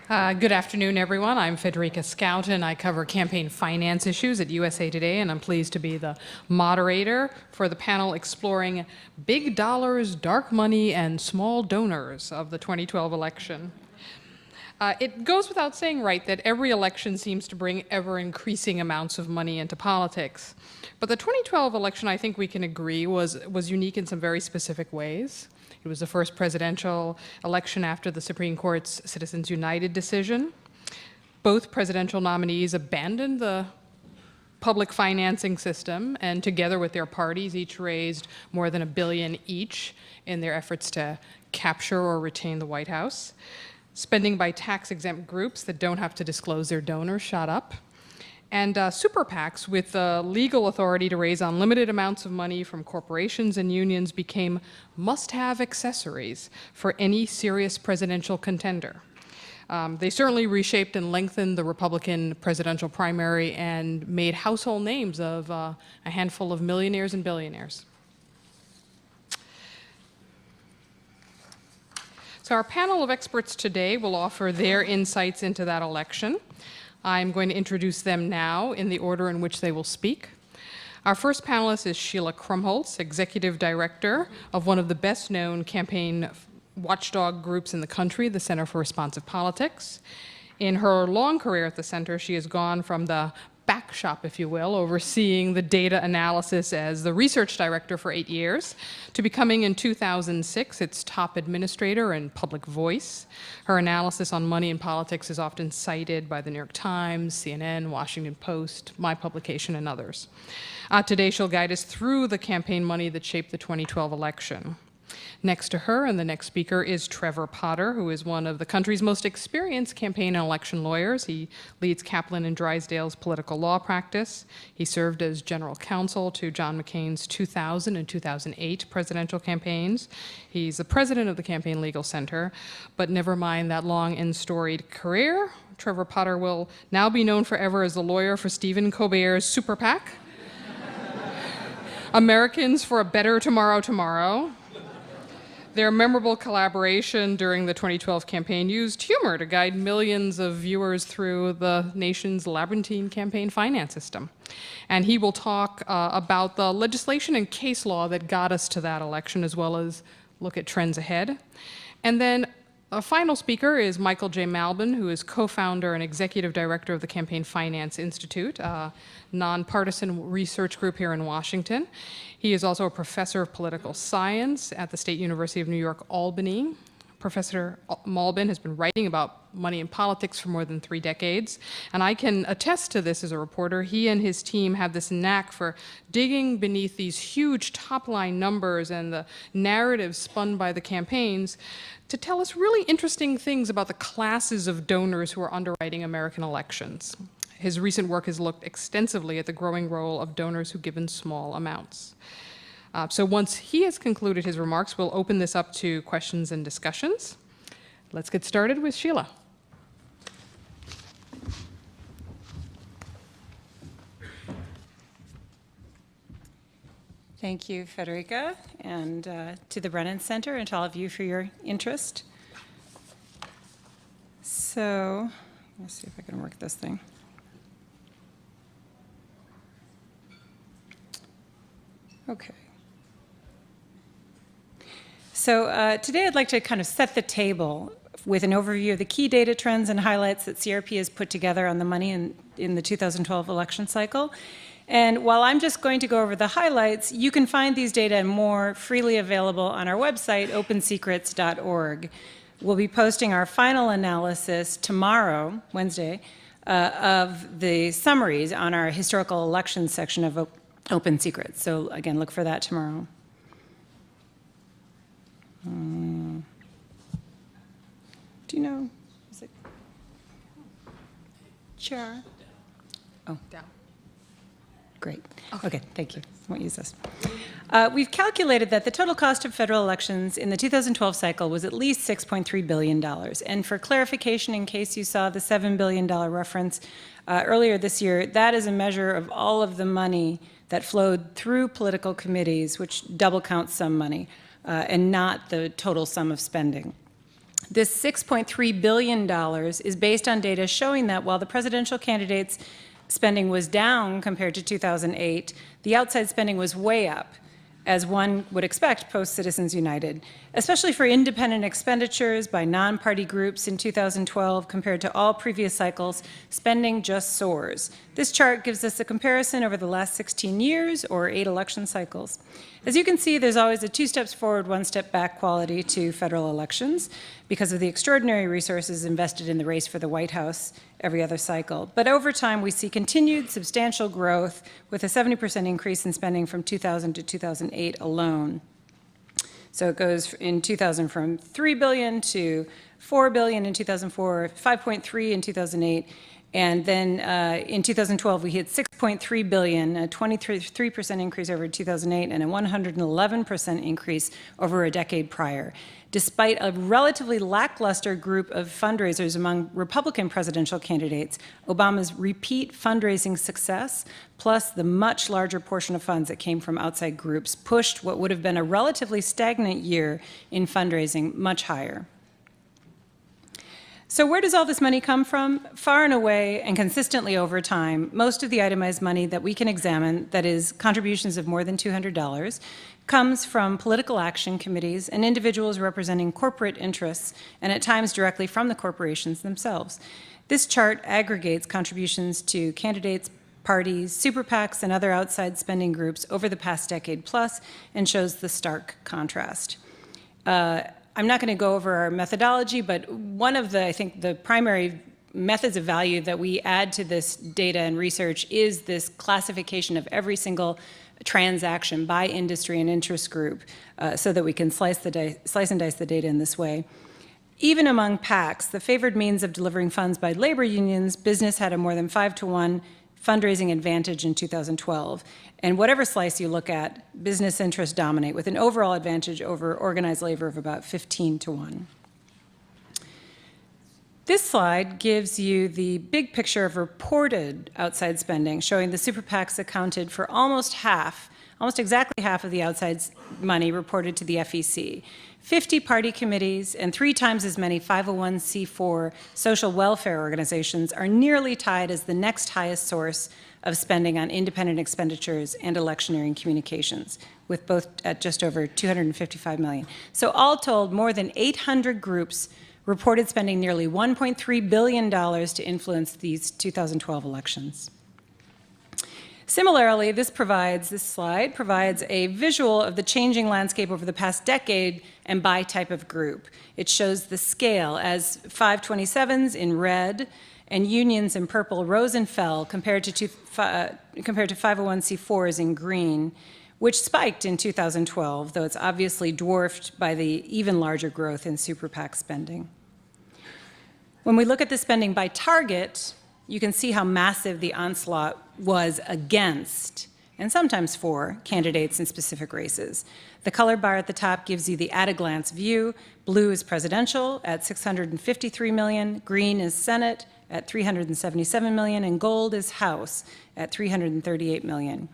Good afternoon, everyone. I'm Federica Scouten. I cover campaign finance issues at USA Today, and I'm pleased to be the moderator for the panel exploring big dollars, dark money, and small donors of the 2012 election. It goes without saying, right, that every election seems to bring ever-increasing amounts of money into politics. But the 2012 election, I think we can agree, was unique in some very specific ways. It was the first presidential election after the Supreme Court's Citizens United decision. Both presidential nominees abandoned the public financing system, and together with their parties, each raised more than $1 billion each in their efforts to capture or retain the White House. Spending by tax-exempt groups that don't have to disclose their donors shot up. And super PACs with the legal authority to raise unlimited amounts of money from corporations and unions became must-have accessories for any serious presidential contender. They certainly reshaped and lengthened the Republican presidential primary and made household names of a handful of millionaires and billionaires. So our panel of experts today will offer their insights into that election. I'm going to introduce them now in the order in which they will speak. Our first panelist is Sheila Krumholtz, Executive Director of one of the best-known campaign watchdog groups in the country, the Center for Responsive Politics. In her long career at the center, she has gone from the back shop, if you will, overseeing the data analysis as the research director for 8 years, to becoming in 2006 its top administrator and public voice. Her analysis on money and politics is often cited by the New York Times, CNN, Washington Post, my publication, and others. Today she'll guide us through the campaign money that shaped the 2012 election. Next to her and the next speaker is Trevor Potter, who is one of the country's most experienced campaign and election lawyers. He leads Kaplan and Drysdale's political law practice. He served as general counsel to John McCain's 2000 and 2008 presidential campaigns. He's the president of the Campaign Legal Center, but never mind that long and storied career. Trevor Potter will now be known forever as the lawyer for Stephen Colbert's Super PAC, Americans for a Better Tomorrow. Their memorable collaboration during the 2012 campaign used humor to guide millions of viewers through the nation's labyrinthine campaign finance system. And he will talk about the legislation and case law that got us to that election, as well as look at trends ahead. And then a final speaker is Michael J. Malbin, who is co-founder and executive director of the Campaign Finance Institute, a nonpartisan research group here in Washington. He is also a professor of political science at the State University of New York, Albany. Professor Malbin has been writing about money and politics for more than 3 decades, and I can attest to this as a reporter. He and his team have this knack for digging beneath these huge top-line numbers and the narratives spun by the campaigns to tell us really interesting things about the classes of donors who are underwriting American elections. His recent work has looked extensively at the growing role of donors who give in small amounts. So once he has concluded his remarks, we'll open this up to questions and discussions. Let's get started with Sheila. Thank you, Federica, and to the Brennan Center and to all of you for your interest. So, let's see if I can work this thing. Okay. So today I'd like to kind of set the table with an overview of the key data trends and highlights that CRP has put together on the money in the 2012 election cycle. And while I'm just going to go over the highlights, you can find these data and more freely available on our website, opensecrets.org. We'll be posting our final analysis tomorrow, Wednesday, of the summaries on our historical elections section of Open Secrets. So again, look for that tomorrow. Do you know? Is it Chair? Oh, Down. Great. Okay, thank you. I won't use this. We've calculated that the total cost of federal elections in the 2012 cycle was at least $6.3 billion. And for clarification, in case you saw the $7 billion reference earlier this year, that is a measure of all of the money that flowed through political committees, which double counts some money, and not the total sum of spending. This $6.3 billion is based on data showing that while the presidential candidates' spending was down compared to 2008, the outside spending was way up, as one would expect post-Citizens United, especially for independent expenditures by non-party groups in 2012 compared to all previous cycles, spending just soars. This chart gives us a comparison over the last 16 years or 8 election cycles. As you can see, there's always a 2 steps forward, 1 step back quality to federal elections because of the extraordinary resources invested in the race for the White House every other cycle. But over time, we see continued substantial growth with a 70% increase in spending from 2000 to 2008 alone. So it goes in 2000 from $3 billion to $4 billion in 2004, 5.3 in 2008, and then in 2012 we hit 6.3 billion, a 23% increase over 2008 and a 111% increase over a decade prior. Despite a relatively lackluster group of fundraisers among Republican presidential candidates, Obama's repeat fundraising success, plus the much larger portion of funds that came from outside groups, pushed what would have been a relatively stagnant year in fundraising much higher. So where does all this money come from? Far and away and consistently over time, most of the itemized money that we can examine, that is contributions of more than $200, comes from political action committees and individuals representing corporate interests, and at times directly from the corporations themselves. This chart aggregates contributions to candidates, parties, super PACs, and other outside spending groups over the past decade plus, and shows the stark contrast. I'm not going to go over our methodology, but one of the, I think, the primary methods of value that we add to this data and research is this classification of every single transaction by industry and interest group so that we can slice and dice the data in this way. Even among PACs, the favored means of delivering funds by labor unions, business had a more than 5-to-1 fundraising advantage in 2012. And whatever slice you look at, business interests dominate with an overall advantage over organized labor of about 15-to-1. This slide gives you the big picture of reported outside spending, showing the super PACs accounted for almost exactly half of the outside money reported to the FEC. 50 party committees and 3 times as many 501c4 social welfare organizations are nearly tied as the next highest source of spending on independent expenditures and electioneering communications, with both at just over $255 million. So all told, more than 800 groups reported spending nearly $1.3 billion to influence these 2012 elections. Similarly, this slide provides a visual of the changing landscape over the past decade and by type of group. It shows the scale as 527s in red and unions in purple rose and fell compared to 501c4s in green, which spiked in 2012, though it's obviously dwarfed by the even larger growth in super PAC spending. When we look at the spending by target, you can see how massive the onslaught was against, and sometimes for, candidates in specific races. The color bar at the top gives you the at-a-glance view. Blue is presidential at $653 million, green is Senate at $377 million, and gold is House at $338 million.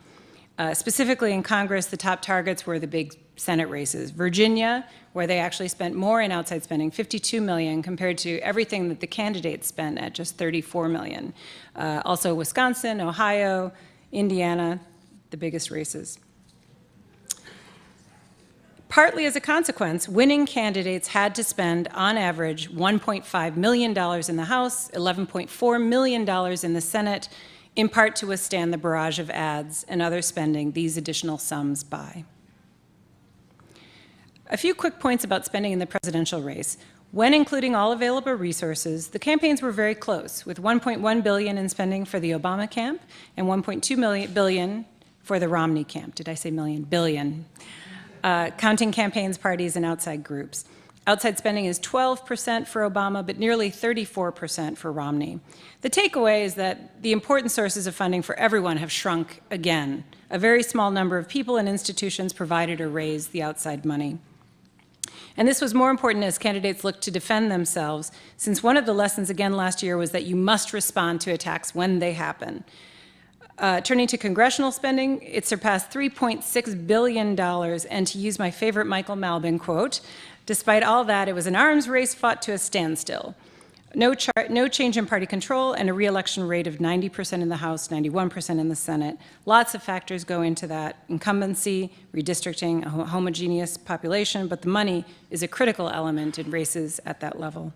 Specifically in Congress, the top targets were the big Senate races. Virginia, where they actually spent more in outside spending, $52 million, compared to everything that the candidates spent at just $34 million. Also Wisconsin, Ohio, Indiana, the biggest races. Partly as a consequence, winning candidates had to spend, on average, $1.5 million in the House, $11.4 million in the Senate, in part to withstand the barrage of ads and other spending these additional sums buy. A few quick points about spending in the presidential race. When including all available resources, the campaigns were very close, with $1.1 billion in spending for the Obama camp and $1.2 billion for the Romney camp. Did I say million? Billion. Counting campaigns, parties, and outside groups. Outside spending is 12% for Obama, but nearly 34% for Romney. The takeaway is that the important sources of funding for everyone have shrunk again. A very small number of people and institutions provided or raised the outside money. And this was more important as candidates looked to defend themselves, since one of the lessons again last year was that you must respond to attacks when they happen. Turning to congressional spending, it surpassed $3.6 billion, and to use my favorite Michael Malbin quote, despite all that, it was an arms race fought to a standstill. No change in party control, and a re-election rate of 90% in the House, 91% in the Senate. Lots of factors go into that. Incumbency, redistricting, a homogeneous population, but the money is a critical element in races at that level.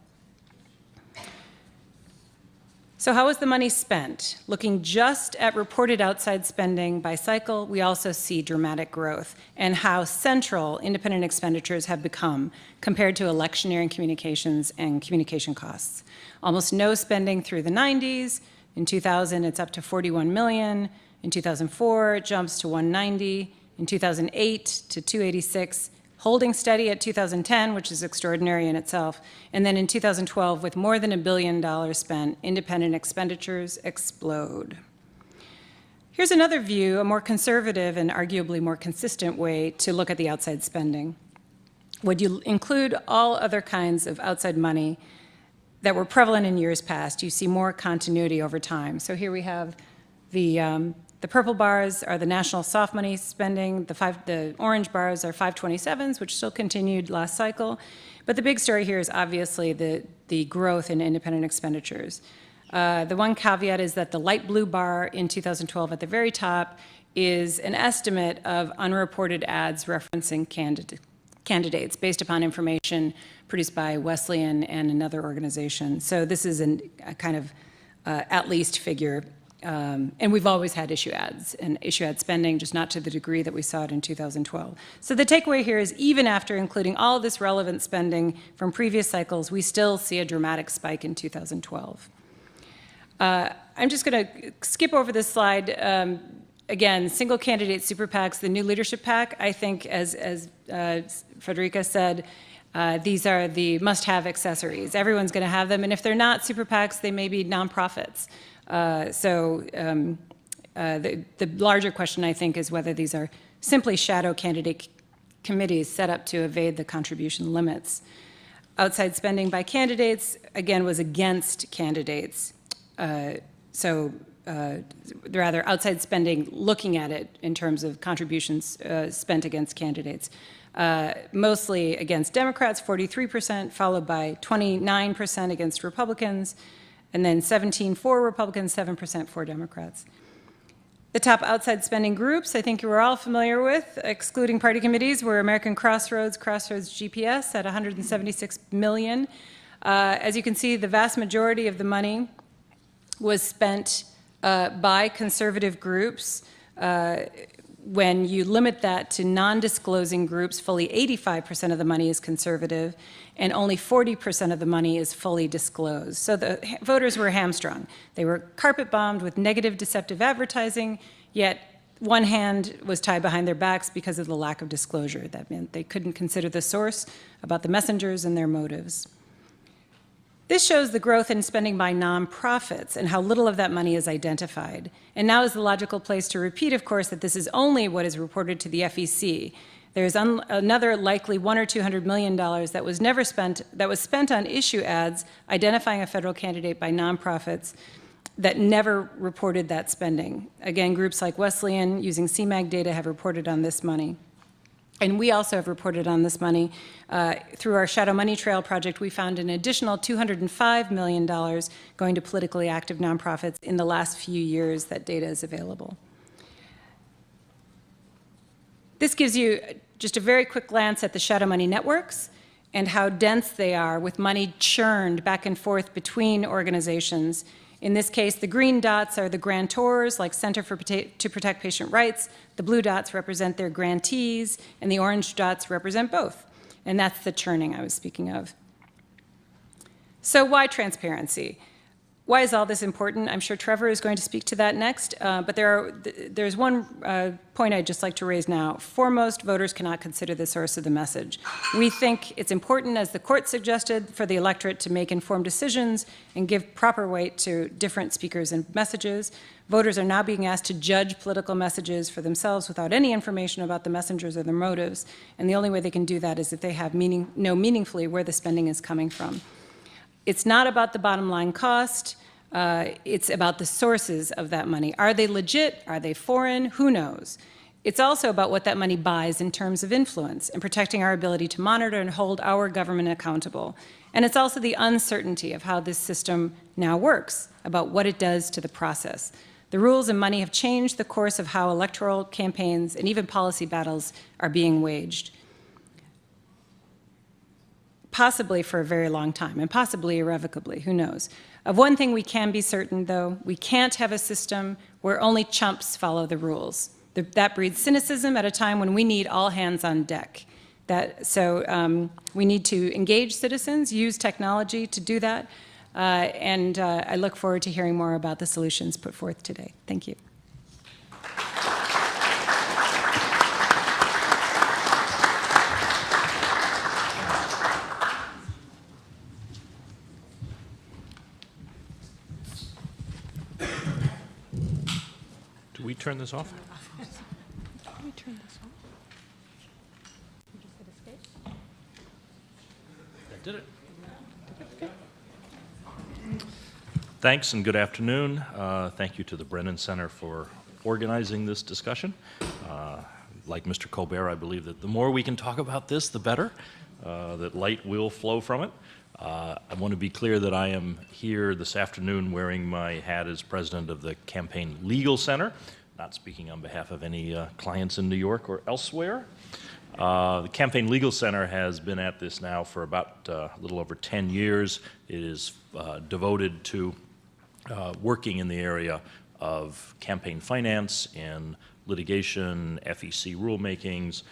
So how was the money spent? Looking just at reported outside spending by cycle, we also see dramatic growth and how central independent expenditures have become compared to electioneering communications and communication costs. Almost no spending through the 90s. In 2000, it's up to 41 million. In 2004, it jumps to 190. In 2008 to 286. Holding steady at 2010, which is extraordinary in itself, and then in 2012, with more than $1 billion spent, independent expenditures explode. Here's another view, a more conservative and arguably more consistent way to look at the outside spending. Would you include all other kinds of outside money that were prevalent in years past, you see more continuity over time. So here we have the purple bars are the national soft money spending. The orange bars are 527s, which still continued last cycle. But the big story here is obviously the growth in independent expenditures. The one caveat is that the light blue bar in 2012 at the very top is an estimate of unreported ads referencing candidates based upon information produced by Wesleyan and another organization. So this is a kind of at least figure. And we've always had issue ads and issue ad spending, just not to the degree that we saw it in 2012. So the takeaway here is even after including all this relevant spending from previous cycles, we still see a dramatic spike in 2012. I'm just going to skip over this slide. Again, single candidate super PACs, the new leadership PAC, I think, as Frederica said, these are the must-have accessories. Everyone's going to have them, and if they're not super PACs, they may be nonprofits. The larger question, I think, is whether these are simply shadow candidate committees set up to evade the contribution limits. Outside spending by candidates, again, was against candidates. Rather, outside spending looking at it in terms of contributions spent against candidates. Mostly against Democrats, 43%, followed by 29% against Republicans, and then 17% for Republicans, 7% for Democrats. The top outside spending groups, I think you were all familiar with, excluding party committees, were American Crossroads GPS at $176 million. As you can see, the vast majority of the money was spent by conservative groups. When you limit that to non-disclosing groups, fully 85% of the money is conservative, and only 40% of the money is fully disclosed. So the voters were hamstrung. They were carpet bombed with negative, deceptive advertising, yet one hand was tied behind their backs because of the lack of disclosure. That meant they couldn't consider the source about the messengers and their motives. This shows the growth in spending by nonprofits and how little of that money is identified. And now is the logical place to repeat, of course, that this is only what is reported to the FEC. There's another likely $100 or $200 million that was never spent, that was spent on issue ads identifying a federal candidate by nonprofits that never reported that spending. Again, groups like Wesleyan using CMAG data have reported on this money. And we also have reported on this money. Through our Shadow Money Trail project, we found an additional $205 million going to politically active nonprofits in the last few years that data is available. This gives you just a very quick glance at the shadow money networks and how dense they are, with money churned back and forth between organizations. In this case, the green dots are the grantors, like Center to Protect Patient Rights. The blue dots represent their grantees, and the orange dots represent both. And that's the churning I was speaking of. So why transparency? Why is all this important? I'm sure Trevor is going to speak to that next, but there's one point I'd just like to raise now. Foremost, voters cannot consider the source of the message. We think it's important, as the court suggested, for the electorate to make informed decisions and give proper weight to different speakers and messages. Voters are now being asked to judge political messages for themselves without any information about the messengers or their motives, and the only way they can do that is if they have know meaningfully where the spending is coming from. It's not about the bottom line cost. It's about the sources of that money. Are they legit? Are they foreign? Who knows? It's also about what that money buys in terms of influence and protecting our ability to monitor and hold our government accountable. And it's also the uncertainty of how this system now works, about what it does to the process. The rules and money have changed the course of how electoral campaigns and even policy battles are being waged, possibly for a very long time, and possibly irrevocably, who knows. Of one thing we can be certain, though, we can't have a system where only chumps follow the rules. That breeds cynicism at a time when we need all hands on deck. So we need to engage citizens, use technology to do that, and I look forward to hearing more about the solutions put forth today. Thank you. Do we turn this off? Can we turn this off? You just hit escape? That did it. Thanks and good afternoon. Thank you to the Brennan Center for organizing this discussion. Like Mr. Colbert, I believe that the more we can talk about this, the better, that light will flow from it. I want to be clear that I am here this afternoon wearing my hat as president of the Campaign Legal Center, not speaking on behalf of any clients in New York or elsewhere. The Campaign Legal Center has been at this now for about a little over 10 years. It is devoted to working in the area of campaign finance and litigation, FEC rulemakings,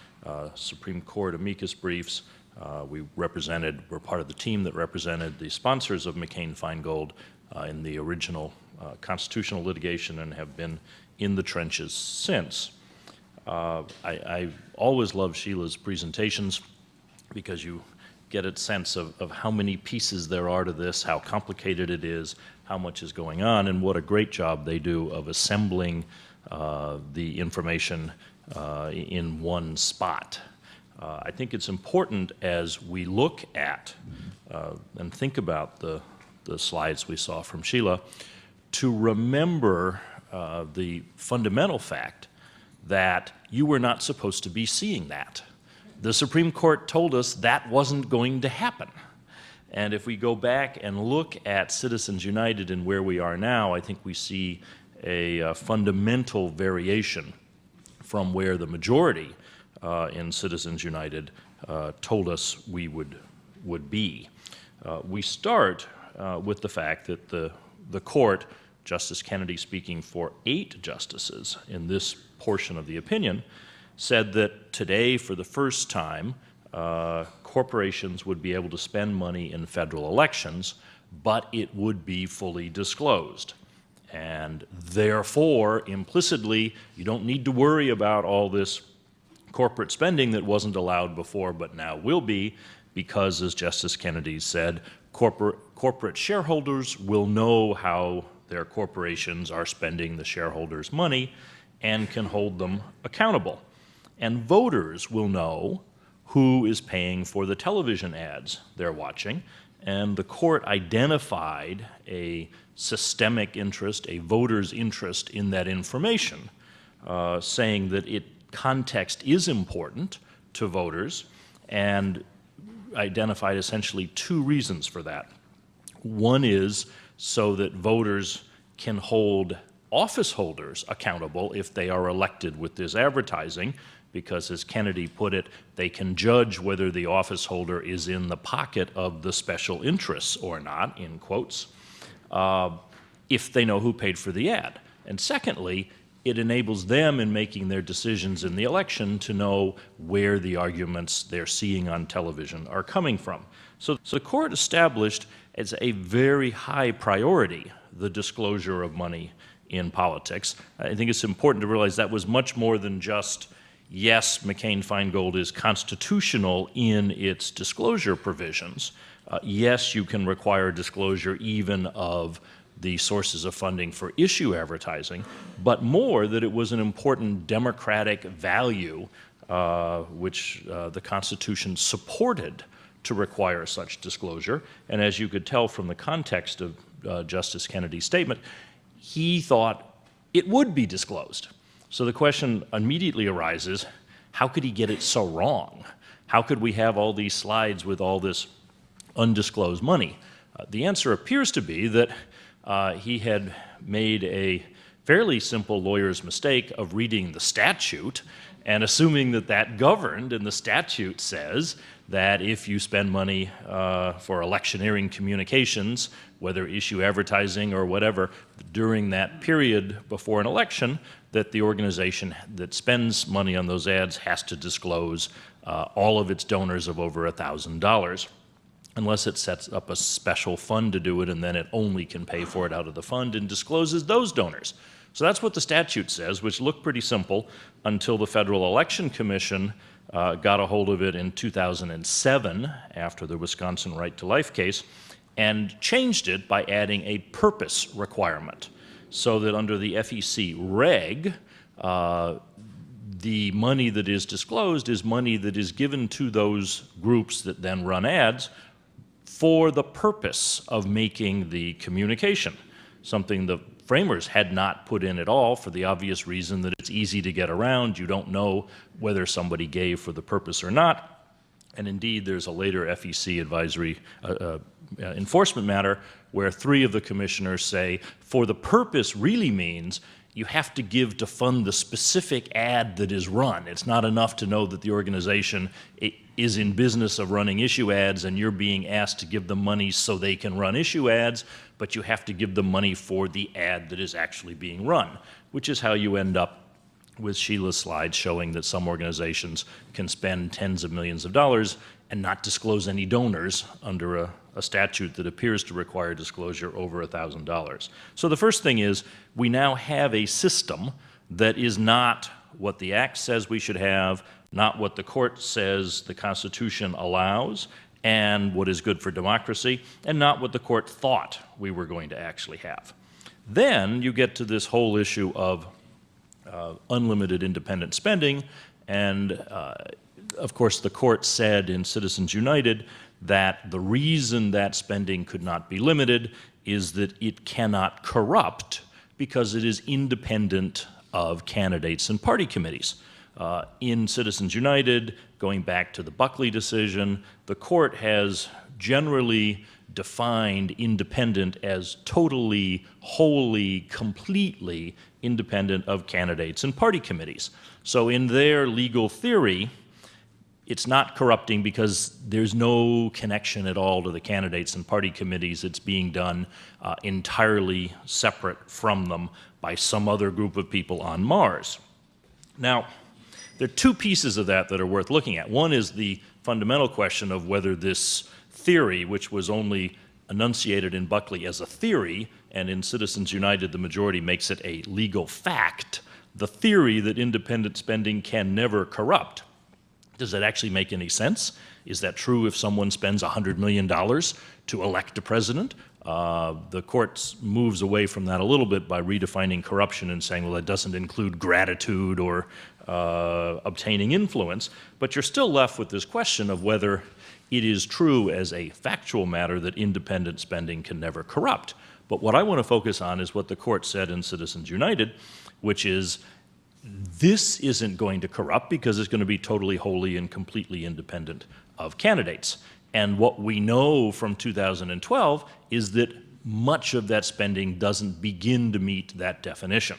Supreme Court amicus briefs. We're part of the team that represented the sponsors of McCain-Feingold in the original constitutional litigation and have been in the trenches since. I always love Sheila's presentations because you get a sense of how many pieces there are to this, how complicated it is, how much is going on, and what a great job they do of assembling the information in one spot. I think it's important as we look at and think about the slides we saw from Sheila to remember the fundamental fact that you were not supposed to be seeing that. The Supreme Court told us that wasn't going to happen. And if we go back and look at Citizens United and where we are now, I think we see a fundamental variation from where the majority in Citizens United told us we would be. We start with the fact that the court, Justice Kennedy speaking for 8 justices in this portion of the opinion, said that today, for the first time, corporations would be able to spend money in federal elections, but it would be fully disclosed. And therefore, implicitly, you don't need to worry about all this corporate spending that wasn't allowed before but now will be, because, as Justice Kennedy said, corporate shareholders will know how their corporations are spending the shareholders' money and can hold them accountable. And voters will know who is paying for the television ads they're watching, and the court identified a systemic interest, a voter's interest in that information, saying that context is important to voters, and identified essentially 2 reasons for that. One is so that voters can hold office holders accountable if they are elected with this advertising, because, as Kennedy put it, they can judge whether the office holder is in the pocket of the special interests or not, in quotes, if they know who paid for the ad. And secondly, it enables them in making their decisions in the election to know where the arguments they're seeing on television are coming from. So the court established as a very high priority the disclosure of money in politics. I think it's important to realize that was much more than just, yes, McCain-Feingold is constitutional in its disclosure provisions. Yes, you can require disclosure even of the sources of funding for issue advertising, but more that it was an important democratic value which the Constitution supported to require such disclosure. And as you could tell from the context of Justice Kennedy's statement, he thought it would be disclosed. So the question immediately arises, how could he get it so wrong? How could we have all these slides with all this undisclosed money? The answer appears to be that he had made a fairly simple lawyer's mistake of reading the statute and assuming that that governed, and the statute says that if you spend money for electioneering communications, whether issue advertising or whatever, during that period before an election, that the organization that spends money on those ads has to disclose all of its donors of over $1,000, unless it sets up a special fund to do it, and then it only can pay for it out of the fund and discloses those donors. So that's what the statute says, which looked pretty simple until the Federal Election Commission got a hold of it in 2007 after the Wisconsin Right to Life case and changed it by adding a purpose requirement so that under the FEC reg, the money that is disclosed is money that is given to those groups that then run ads for the purpose of making the communication, something the framers had not put in at all for the obvious reason that it's easy to get around. You don't know whether somebody gave for the purpose or not. And indeed, there's a later FEC advisory enforcement matter where 3 of the commissioners say, for the purpose really means you have to give to fund the specific ad that is run. It's not enough to know that the organization is in business of running issue ads and you're being asked to give them money so they can run issue ads, but you have to give them money for the ad that is actually being run, which is how you end up with Sheila's slides showing that some organizations can spend tens of millions of dollars and not disclose any donors under a statute that appears to require disclosure over $1,000. So the first thing is we now have a system that is not what the Act says we should have, not what the court says the Constitution allows, and what is good for democracy, and not what the court thought we were going to actually have. Then you get to this whole issue of unlimited independent spending, and of course the court said in Citizens United that the reason that spending could not be limited is that it cannot corrupt because it is independent of candidates and party committees. In Citizens United, going back to the Buckley decision, the court has generally defined independent as totally, wholly, completely independent of candidates and party committees. So in their legal theory, it's not corrupting because there's no connection at all to the candidates and party committees. It's being done entirely separate from them by some other group of people on Mars. Now, there are 2 pieces of that are worth looking at. One is the fundamental question of whether this theory, which was only enunciated in Buckley as a theory, and in Citizens United the majority makes it a legal fact, the theory that independent spending can never corrupt. Does that actually make any sense? Is that true if someone spends $100 million to elect a president? The court moves away from that a little bit by redefining corruption and saying, well, it doesn't include gratitude or obtaining influence, but you're still left with this question of whether it is true as a factual matter that independent spending can never corrupt. But what I want to focus on is what the court said in Citizens United, which is this isn't going to corrupt because it's going to be totally, wholly, and completely independent of candidates. And what we know from 2012 is that much of that spending doesn't begin to meet that definition.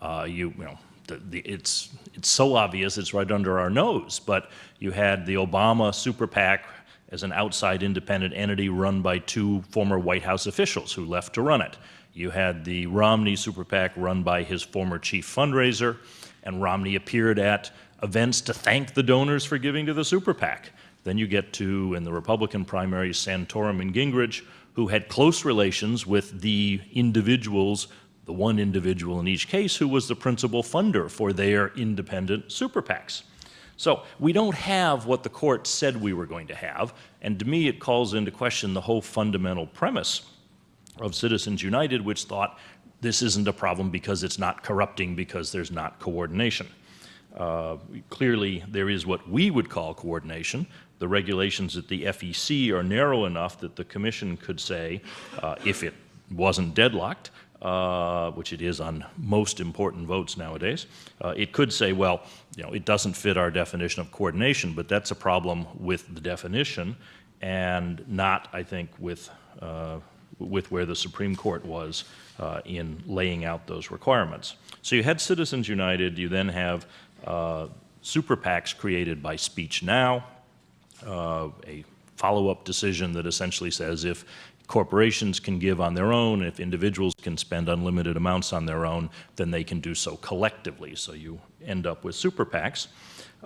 It's so obvious, it's right under our nose, but you had the Obama super PAC as an outside independent entity run by 2 former White House officials who left to run it. You had the Romney super PAC run by his former chief fundraiser, and Romney appeared at events to thank the donors for giving to the super PAC. Then you get to, in the Republican primaries, Santorum and Gingrich, who had close relations with the individuals, the one individual in each case who was the principal funder for their independent super PACs. So we don't have what the court said we were going to have, and to me it calls into question the whole fundamental premise of Citizens United, which thought this isn't a problem because it's not corrupting because there's not coordination. Clearly, there is what we would call coordination, the regulations at the FEC are narrow enough that the Commission could say, if it wasn't deadlocked, which it is on most important votes nowadays, it could say, well, it doesn't fit our definition of coordination, but that's a problem with the definition and not, I think, with where the Supreme Court was in laying out those requirements. So you had Citizens United, you then have super PACs created by Speech Now, a follow-up decision that essentially says if corporations can give on their own, if individuals can spend unlimited amounts on their own, then they can do so collectively. So you end up with super PACs.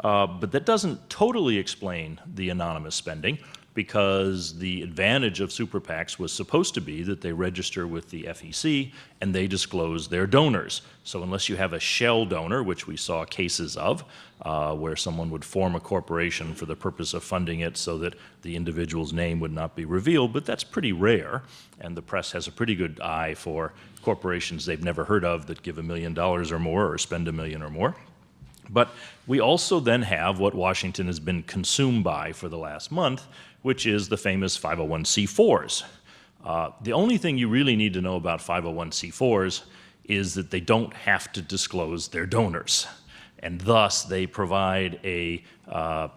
But that doesn't totally explain the anonymous spending, because the advantage of super PACs was supposed to be that they register with the FEC and they disclose their donors. So unless you have a shell donor, which we saw cases of, where someone would form a corporation for the purpose of funding it so that the individual's name would not be revealed, but that's pretty rare, and the press has a pretty good eye for corporations they've never heard of that give $1 million or more or spend $1 million or more. But we also then have what Washington has been consumed by for the last month, which is the famous 501c4s. The only thing you really need to know about 501c4s is that they don't have to disclose their donors. And thus, they provide a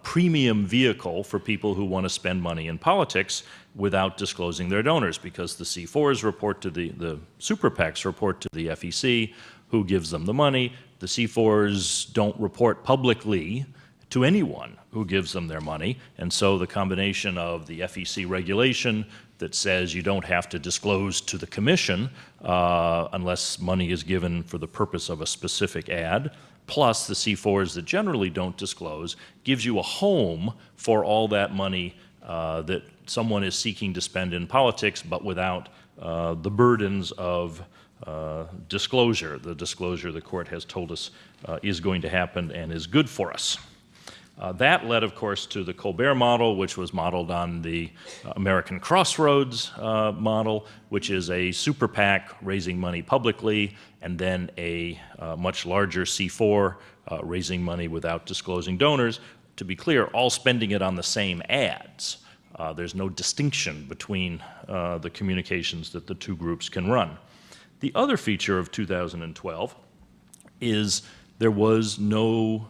premium vehicle for people who want to spend money in politics without disclosing their donors, because the C4s report to the super PACs report to the FEC, who gives them the money. The C4s don't report publicly to anyone who gives them their money, and so the combination of the FEC regulation that says you don't have to disclose to the Commission unless money is given for the purpose of a specific ad, plus the C4s that generally don't disclose, gives you a home for all that money that someone is seeking to spend in politics, but without the burdens of disclosure, the disclosure the court has told us is going to happen and is good for us. That led, of course, to the Colbert model, which was modeled on the American Crossroads model, which is a super PAC raising money publicly, and then a much larger C4 raising money without disclosing donors. To be clear, all spending it on the same ads. There's no distinction between the communications that the two groups can run. The other feature of 2012 is there was no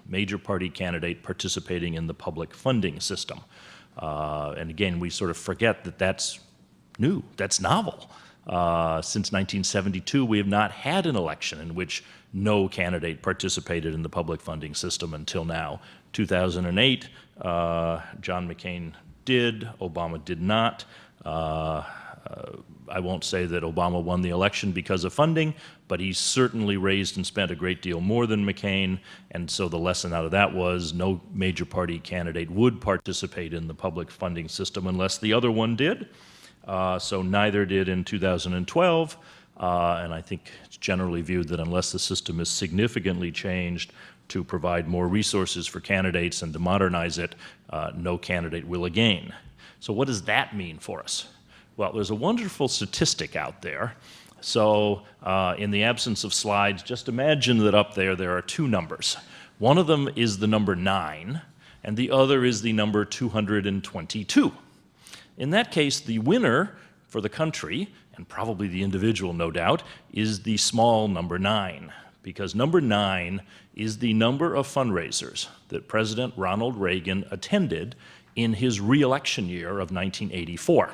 major party candidate participating in the public funding system. And again, we sort of forget that that's new, that's novel. Since 1972, we have not had an election in which no candidate participated in the public funding system until now. 2008, John McCain did, Obama did not. I won't say that Obama won the election because of funding, but he certainly raised and spent a great deal more than McCain, and so the lesson out of that was no major party candidate would participate in the public funding system unless the other one did. So neither did in 2012, and I think it's generally viewed that unless the system is significantly changed to provide more resources for candidates and to modernize it, no candidate will again. So what does that mean for us? Well, there's a wonderful statistic out there. So in the absence of slides, just imagine that up there are two numbers. One of them is the number 9, and the other is the number 222. In that case, the winner for the country, and probably the individual, no doubt, is the small number 9, because number 9 is the number of fundraisers that President Ronald Reagan attended in his re-election year of 1984.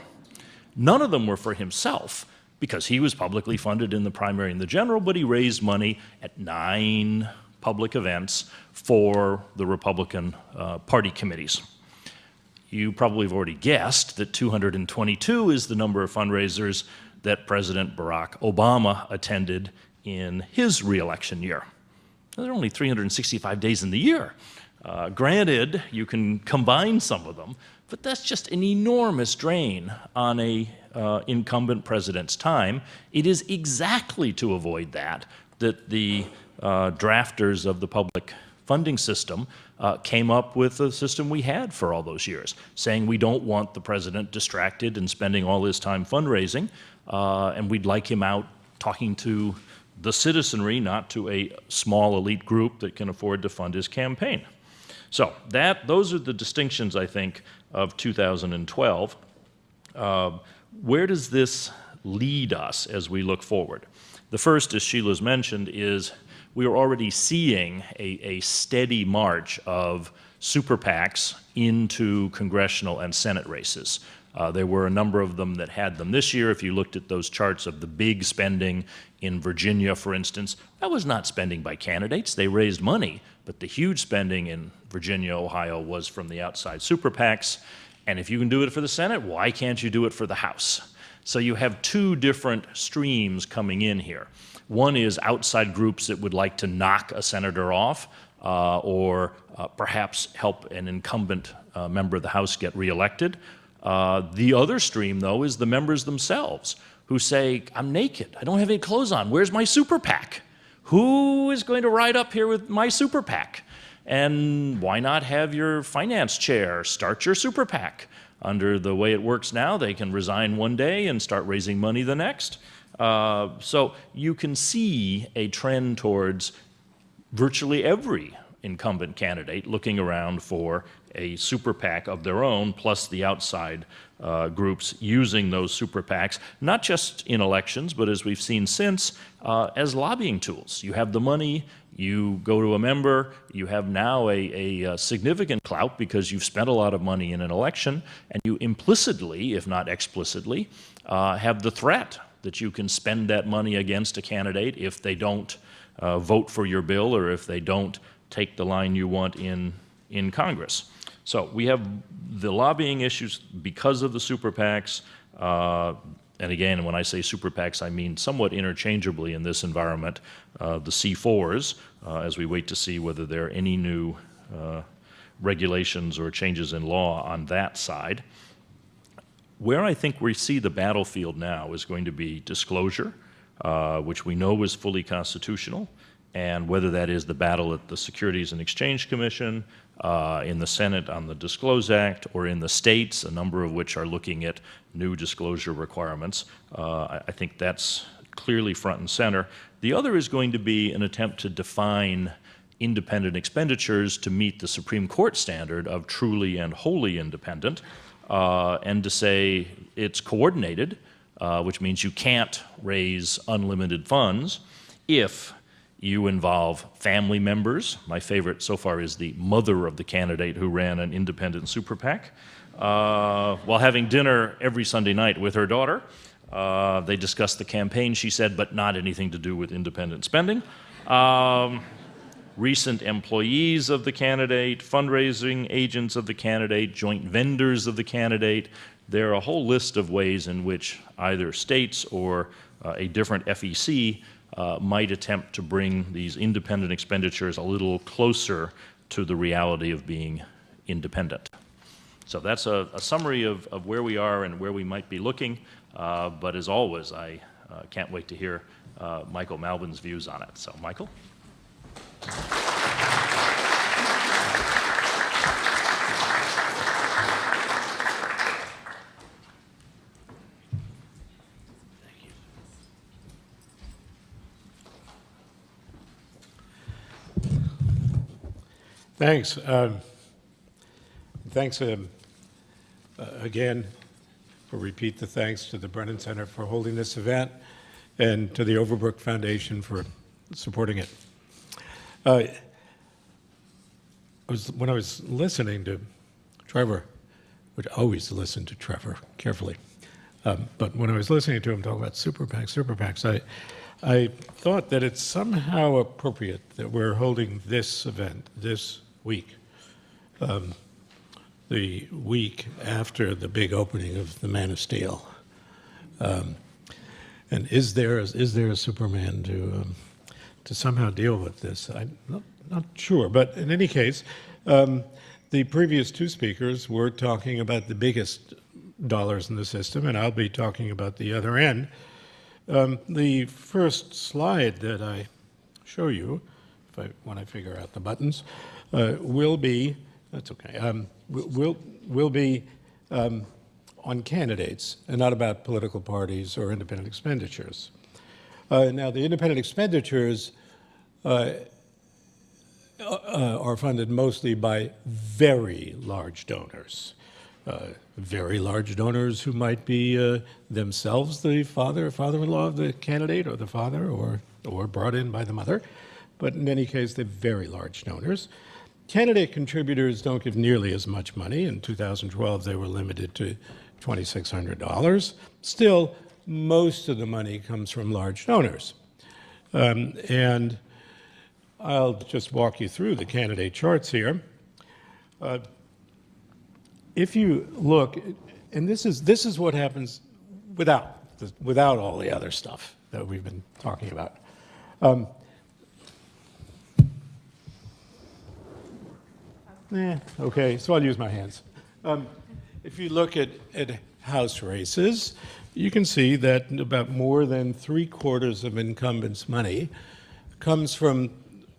None of them were for himself, because he was publicly funded in the primary and the general, but he raised money at 9 public events for the Republican Party committees. You probably have already guessed that 222 is the number of fundraisers that President Barack Obama attended in his re-election year. There are only 365 days in the year. Granted, you can combine some of them, but that's just an enormous drain on a incumbent president's time. It is exactly to avoid that the drafters of the public funding system came up with the system we had for all those years, saying we don't want the president distracted and spending all his time fundraising, and we'd like him out talking to the citizenry, not to a small elite group that can afford to fund his campaign. So those are the distinctions, I think, of 2012. Where does this lead us as we look forward? The first, as Sheila's mentioned, is we are already seeing a steady march of super PACs into congressional and Senate races. There were a number of them that had them this year. If you looked at those charts of the big spending in Virginia, for instance, that was not spending by candidates. They raised money, but the huge spending in Virginia, Ohio, was from the outside super PACs. And if you can do it for the Senate, why can't you do it for the House? So you have two different streams coming in here. One is outside groups that would like to knock a senator off or perhaps help an incumbent member of the House get reelected. The other stream, though, is the members themselves who say, I'm naked, I don't have any clothes on, where's my super PAC? Who is going to ride up here with my super PAC? And why not have your finance chair start your super PAC? Under the way it works now, they can resign one day and start raising money the next. So you can see a trend towards virtually every incumbent candidate looking around for a super PAC of their own, plus the outside groups using those super PACs, not just in elections, but as we've seen since, as lobbying tools. You have the money, you go to a member, you have now a significant clout because you've spent a lot of money in an election, and you implicitly, if not explicitly, have the threat that you can spend that money against a candidate if they don't vote for your bill or if they don't take the line you want in Congress. So we have the lobbying issues because of the super PACs. And again, when I say super PACs, I mean somewhat interchangeably in this environment, the C4s, as we wait to see whether there are any new regulations or changes in law on that side. Where I think we see the battlefield now is going to be disclosure, which we know is fully constitutional, and whether that is the battle at the Securities and Exchange Commission, in the Senate on the Disclose Act, or in the states, a number of which are looking at new disclosure requirements. I think that's clearly front and center. The other is going to be an attempt to define independent expenditures to meet the Supreme Court standard of truly and wholly independent, and to say it's coordinated, which means you can't raise unlimited funds if you involve family members. My favorite so far is the mother of the candidate who ran an independent super PAC. While having dinner every Sunday night with her daughter, they discussed the campaign, she said, but not anything to do with independent spending. Recent employees of the candidate, fundraising agents of the candidate, joint vendors of the candidate. There are a whole list of ways in which either states or a different FEC might attempt to bring these independent expenditures a little closer to the reality of being independent. So that's a summary of where we are and where we might be looking, but as always, I can't wait to hear Michael Malvin's views on it. So, Michael? Thanks. Thanks again, for repeat the thanks to the Brennan Center for holding this event and to the Overbrook Foundation for supporting it. When I was listening to Trevor, which I always listen to Trevor carefully, but when I was listening to him talk about super PACs, I thought that it's somehow appropriate that we're holding this event this week, the week after the big opening of the Man of Steel. And is there a Superman to somehow deal with this? I'm not sure, but in any case, the previous two speakers were talking about the biggest dollars in the system, and I'll be talking about the other end. The first slide that I show you, when I figure out the buttons, will be, that's okay, will be on candidates and not about political parties or independent expenditures. Now, the independent expenditures are funded mostly by very large donors. Very large donors who might be themselves the father-in-law of the candidate, or the father, or brought in by the mother. But in any case, they're very large donors. Candidate contributors don't give nearly as much money. In 2012, they were limited to $2,600. Still, most of the money comes from large donors. And I'll just walk you through the candidate charts here. If you look, and this is what happens without all the other stuff that we've been talking about. Okay, so I'll use my hands. If you look at House races, you can see that about more than 3/4 of incumbents' money comes from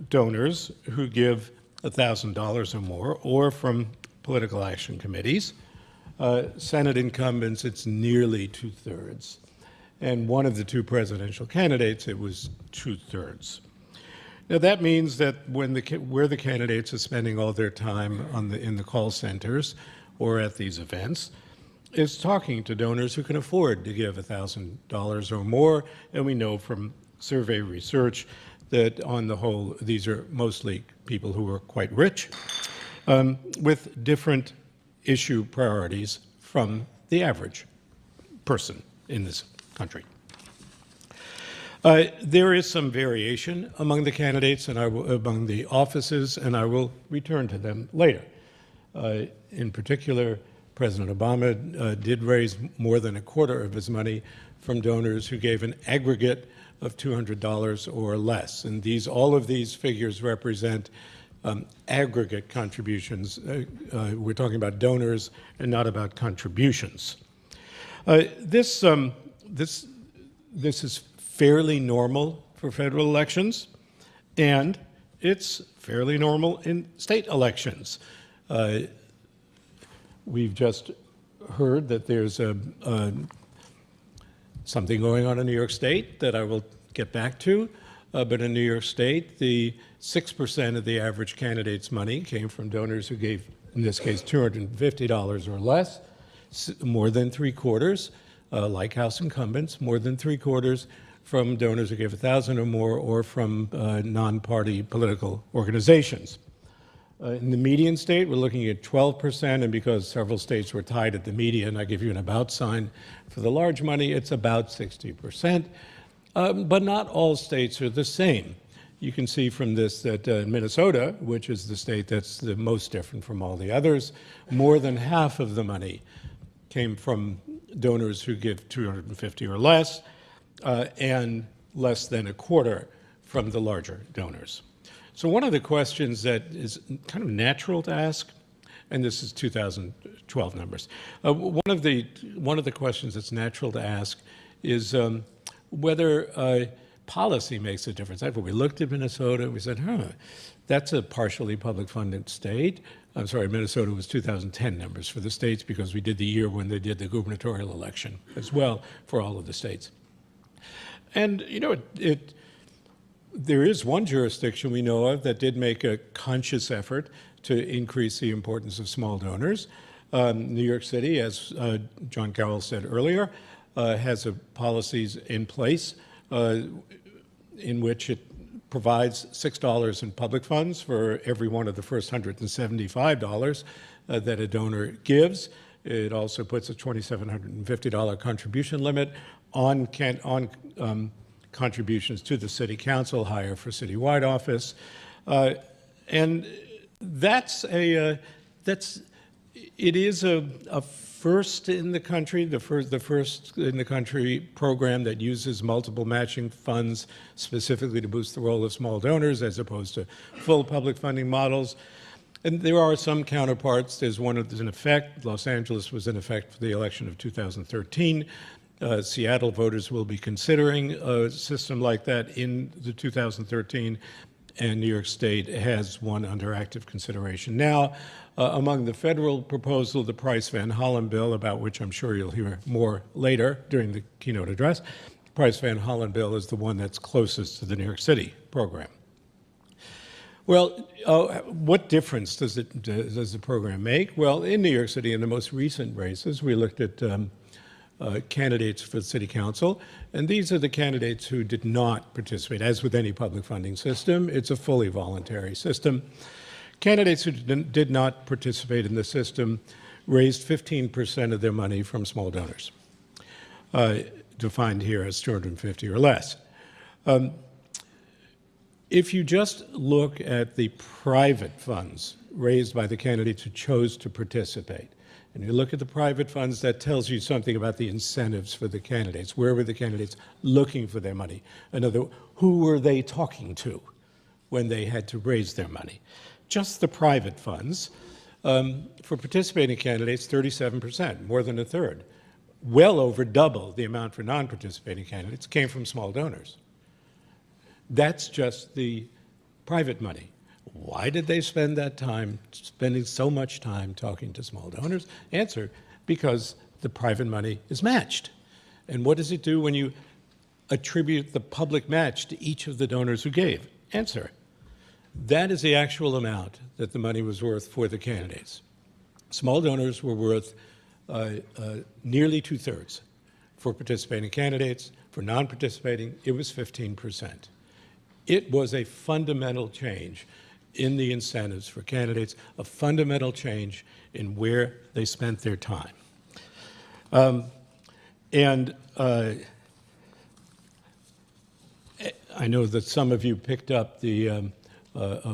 donors who give $1,000 or more, or from political action committees. Senate incumbents, it's nearly 2/3. And one of the two presidential candidates, it was 2/3. Now that means that where the candidates are spending all their time in the call centers or at these events is talking to donors who can afford to give $1,000 or more. And we know from survey research that on the whole, these are mostly people who are quite rich, with different issue priorities from the average person in this country. There is some variation among the candidates and among the offices, and I will return to them later. In particular, President Obama did raise more than 1/4 of his money from donors who gave an aggregate of $200 or less. And all of these figures represent aggregate contributions. We're talking about donors and not about contributions. This is fairly normal for federal elections, and it's fairly normal in state elections. We've just heard that there's something going on in New York State that I will get back to. But in New York State, the 6% of the average candidate's money came from donors who gave, in this case, $250 or less. More than 3/4, like House incumbents, more than 3/4 from donors who gave $1,000 or more, or from non-party political organizations. In the median state, we're looking at 12%, and because several states were tied at the median, I give you an about sign. For the large money, it's about 60%. But not all states are the same. You can see from this that Minnesota, which is the state that's the most different from all the others, more than half of the money came from donors who give $250 or less, and less than 1/4 from the larger donors. So one of the questions that is kind of natural to ask, and this is 2012 numbers, one of the questions that's natural to ask is whether policy makes a difference. We looked at Minnesota and we said, that's a partially public funded state. I'm sorry, Minnesota was 2010 numbers for the states, because we did the year when they did the gubernatorial election as well for all of the states. And, you know, there is one jurisdiction we know of that did make a conscious effort to increase the importance of small donors. New York City, as John Carroll said earlier, has policies in place in which it provides $6 in public funds for every one of the first $175 that a donor gives. It also puts a $2,750 contribution limit on contributions to the city council, higher for citywide office, and it is a first in the country, the first in the country program that uses multiple matching funds specifically to boost the role of small donors as opposed to full public funding models. And there are some counterparts. There's one that's in effect. Los Angeles was in effect for the election of 2013. Seattle voters will be considering a system like that in the 2013, and New York State has one under active consideration now. Among the federal proposal, the Price-Van Hollen bill, about which I'm sure you'll hear more later during the keynote address, Price-Van Hollen bill is the one that's closest to the New York City program. Well, what difference does the program make? Well, in New York City, in the most recent races, we looked at candidates for the city council, and these are the candidates who did not participate. As with any public funding system, it's a fully voluntary system. Candidates who did not participate in the system raised 15% of their money from small donors, defined here as 250 or less. If you just look at the private funds raised by the candidates who chose to participate, and you look at the private funds, that tells you something about the incentives for the candidates. Where were the candidates looking for their money? Who were they talking to when they had to raise their money? Just the private funds, for participating candidates, 37%, more than a third. Well over double the amount for non-participating candidates came from small donors. That's just the private money. Why did they spend that time, spending so much time talking to small donors? Answer, because the private money is matched. And what does it do when you attribute the public match to each of the donors who gave? Answer, that is the actual amount that the money was worth for the candidates. Small donors were worth nearly 2/3 for participating candidates. For non-participating, it was 15%. It was a fundamental change in the incentives for candidates, a fundamental change in where they spent their time. I know that some of you picked up a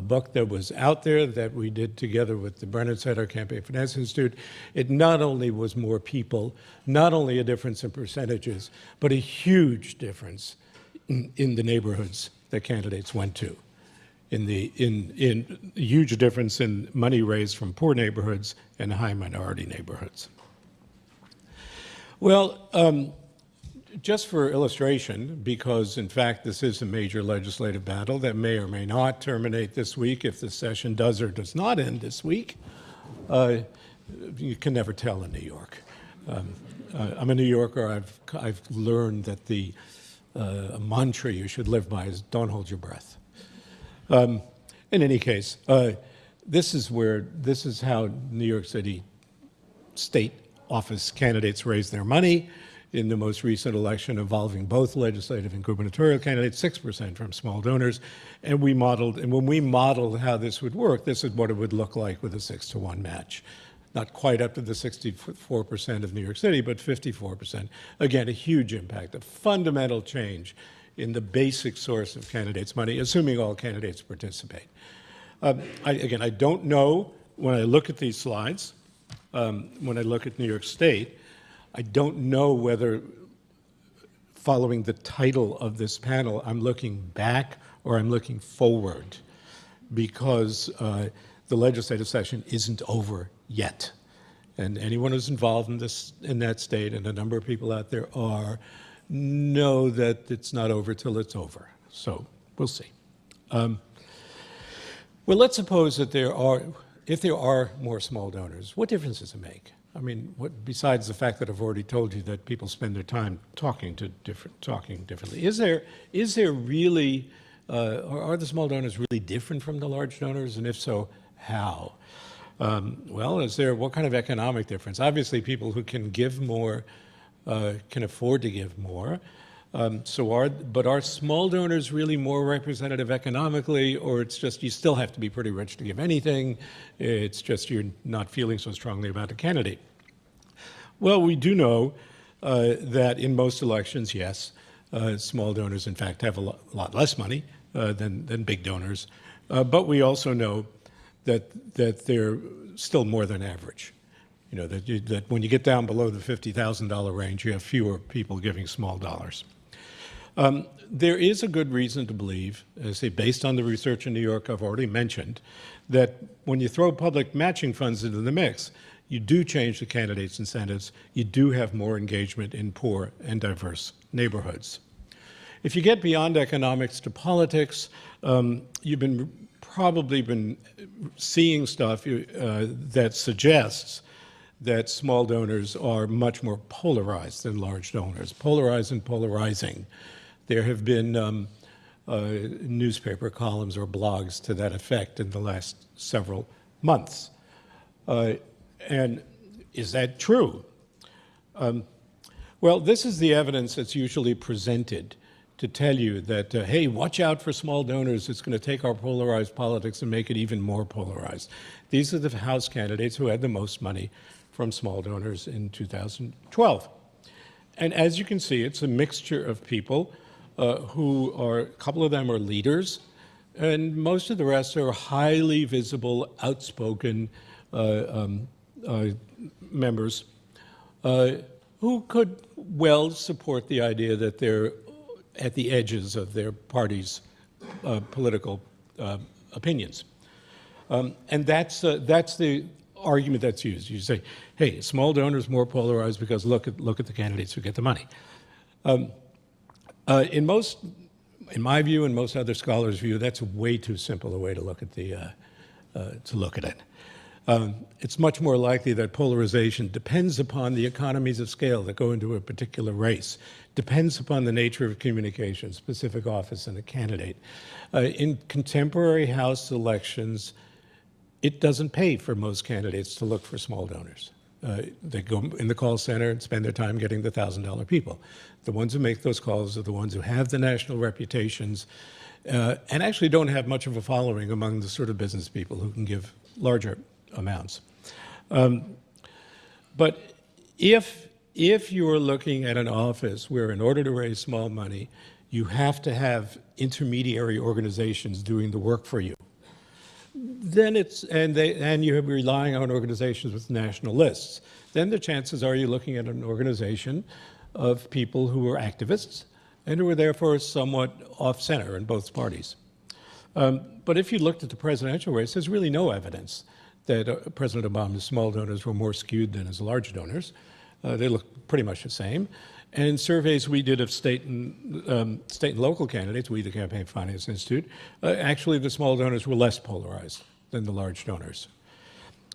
book that was out there that we did together with the Brennan Center Campaign Finance Institute. It not only was more people, not only a difference in percentages, but a huge difference in the neighborhoods that candidates went to, in huge difference in money raised from poor neighborhoods and high minority neighborhoods. Well, just for illustration, because in fact this is a major legislative battle that may or may not terminate this week if the session does or does not end this week. You can never tell in New York. I'm a New Yorker. I've learned that the mantra you should live by is don't hold your breath. In any case, this is how New York City state office candidates raise their money. In the most recent election involving both legislative and gubernatorial candidates, 6% from small donors. And when we modeled how this would work, this is what it would look like with a 6-to-1 match. Not quite up to the 64% of New York City, but 54%. Again, a huge impact, a fundamental change in the basic source of candidates' money, assuming all candidates participate. I don't know, when I look at these slides, when I look at New York State, I don't know whether, following the title of this panel, I'm looking back or I'm looking forward, because the legislative session isn't over yet. And anyone who's involved in that state, and a number of people out there are, know that it's not over till it's over. So we'll see. Well, let's suppose that if there are more small donors, what difference does it make? I mean, besides the fact that I've already told you that people spend their time talking differently, is there really, are the small donors really different from the large donors? And if so, how? Well, what kind of economic difference? Obviously, people who can give more can afford to give more. But are small donors really more representative economically, or it's just you still have to be pretty rich to give anything? It's just you're not feeling so strongly about a candidate. Well, we do know that in most elections, yes, small donors, in fact, have a lot less money than big donors. But we also know that they're still more than average. You know, that when you get down below the $50,000 range, you have fewer people giving small dollars. There is a good reason to believe, based on the research in New York I've already mentioned, that when you throw public matching funds into the mix, you do change the candidates' incentives. You do have more engagement in poor and diverse neighborhoods. If you get beyond economics to politics, you've probably been seeing stuff that suggests that small donors are much more polarized than large donors. Polarized and polarizing. There have been newspaper columns or blogs to that effect in the last several months. And is that true? Well, this is the evidence that's usually presented to tell you that, hey, watch out for small donors. It's going to take our polarized politics and make it even more polarized. These are the House candidates who had the most money from small donors in 2012. And as you can see, it's a mixture of people who are, a couple of them are leaders, and most of the rest are highly visible, outspoken members who could well support the idea that they're at the edges of their party's political opinions. And that's the argument that's used. You say, hey, small donors more polarized because look at the candidates who get the money. In my view and most other scholars' view, that's way too simple a way to look at it. It's much more likely that polarization depends upon the economies of scale that go into a particular race, depends upon the nature of communication, specific office, and a candidate. In contemporary House elections, it doesn't pay for most candidates to look for small donors. They go in the call center and spend their time getting the $1,000 people. The ones who make those calls are the ones who have the national reputations and actually don't have much of a following among the sort of business people who can give larger amounts. But if you're looking at an office where in order to raise small money, you have to have intermediary organizations doing the work for you, then and you're relying on organizations with national lists, then the chances are you're looking at an organization of people who are activists and who are therefore somewhat off-center in both parties. But if you looked at the presidential race, there's really no evidence that President Obama's small donors were more skewed than his large donors. They look pretty much the same. And in surveys we did of state and local candidates, we, the Campaign Finance Institute, actually the small donors were less polarized than the large donors.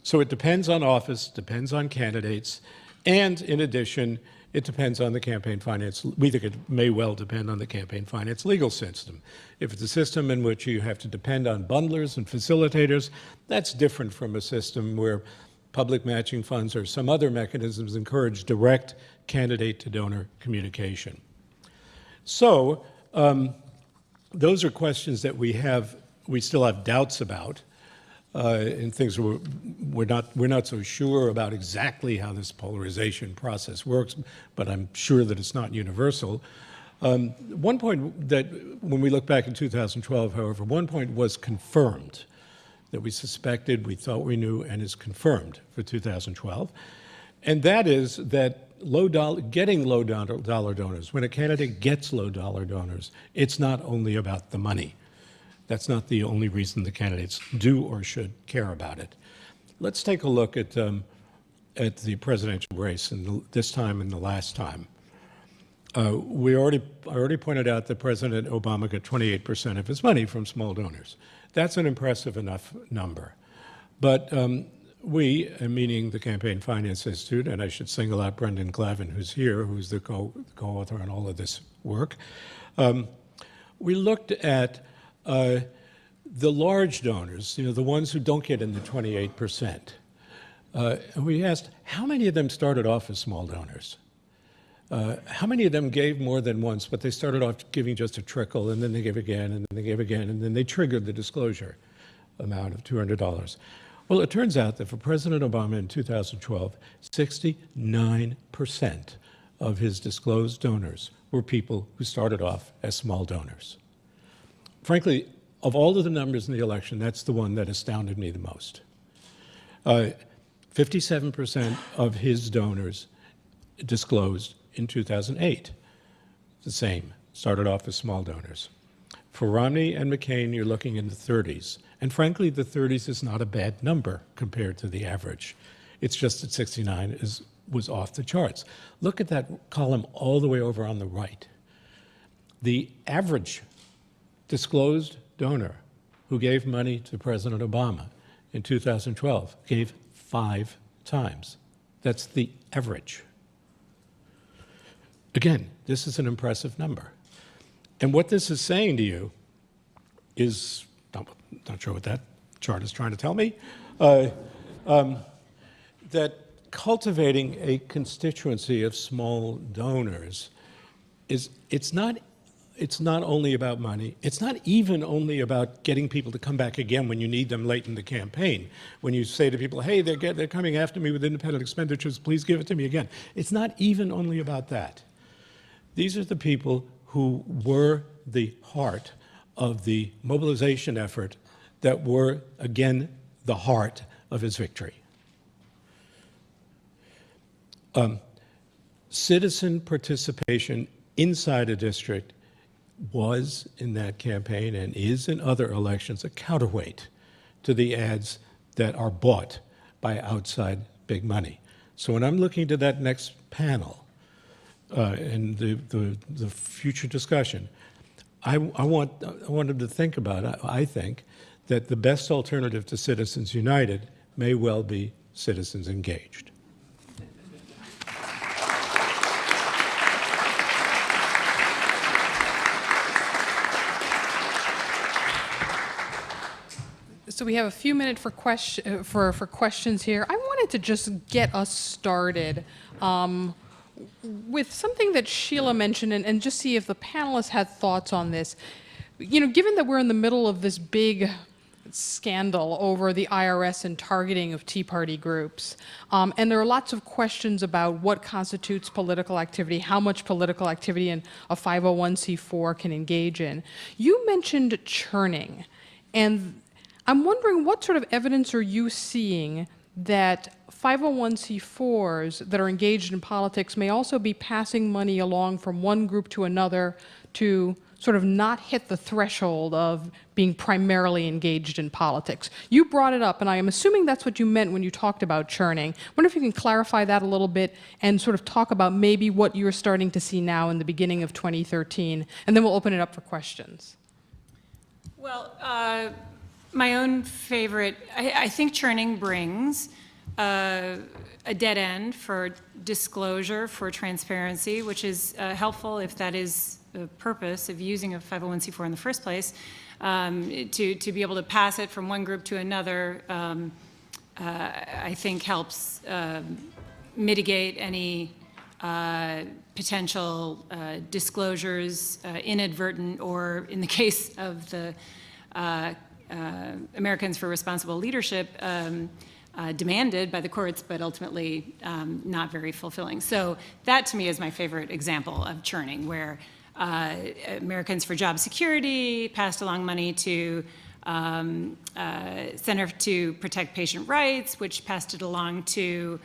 So it depends on office, depends on candidates, and in addition, it depends on the campaign finance. We think it may well depend on the campaign finance legal system. If it's a system in which you have to depend on bundlers and facilitators, that's different from a system where public matching funds or some other mechanisms encourage direct candidate-to-donor communication. So those are questions that we still have doubts about, and things we're not so sure about exactly how this polarization process works, but I'm sure that it's not universal. One point that, when we look back in 2012, however, one point was confirmed that we suspected, we thought we knew, and is confirmed for 2012, and that is that getting low dollar donors, when a candidate gets low dollar donors, it's not only about the money. That's not the only reason the candidates do or should care about it. Let's take a look at the presidential race, this time and the last time. I already pointed out that President Obama got 28% of his money from small donors. That's an impressive enough number. But we, meaning the Campaign Finance Institute, and I should single out Brendan Glavin, who's here, who's the co-author on all of this work, we looked at the large donors, the ones who don't get in the 28%. And we asked, how many of them started off as small donors? How many of them gave more than once, but they started off giving just a trickle, and then they gave again, and then they gave again, and then they triggered the disclosure amount of $200. Well, it turns out that for President Obama in 2012, 69% of his disclosed donors were people who started off as small donors. Frankly, of all of the numbers in the election, that's the one that astounded me the most. 57% of his donors disclosed in 2008. The same, started off as small donors. For Romney and McCain, you're looking in the 30s. And frankly, the 30s is not a bad number compared to the average. It's just that 69 was off the charts. Look at that column all the way over on the right. The average disclosed donor who gave money to President Obama in 2012 gave 5 times. That's the average. Again, this is an impressive number. And what this is saying to you is, not sure what that chart is trying to tell me, that cultivating a constituency of small donors it's not only about money. It's not even only about getting people to come back again when you need them late in the campaign. When you say to people, hey, they're coming after me with independent expenditures, please give it to me again. It's not even only about that. These are the people who were the heart of the mobilization effort that were, again, the heart of his victory. Citizen participation inside a district was in that campaign and is in other elections a counterweight to the ads that are bought by outside big money. So when I'm looking to that next panel and the future discussion, I want them to think about it. I think that the best alternative to Citizens United may well be Citizens Engaged. So we have a few minutes for questions here. I wanted to just get us started with something that Sheila mentioned and just see if the panelists had thoughts on this. You know, given that we're in the middle of this big scandal over the IRS and targeting of Tea Party groups, and there are lots of questions about what constitutes political activity, how much political activity a 501c4 can engage in. You mentioned churning, and I'm wondering what sort of evidence are you seeing that 501c4s that are engaged in politics may also be passing money along from one group to another to sort of not hit the threshold of being primarily engaged in politics? You brought it up, and I am assuming that's what you meant when you talked about churning. I wonder if you can clarify that a little bit and sort of talk about maybe what you're starting to see now in the beginning of 2013, and then we'll open it up for questions. Well, my own favorite, I think churning brings a dead end for disclosure, for transparency, which is helpful if that is the purpose of using a 501c4 in the first place, to be able to pass it from one group to another, I think helps mitigate any potential disclosures, inadvertent, or in the case of the Americans for Responsible Leadership, demanded by the courts, but ultimately not very fulfilling. So that, to me, is my favorite example of churning, where Americans for Job Security passed along money to Center to Protect Patient Rights, which passed it along to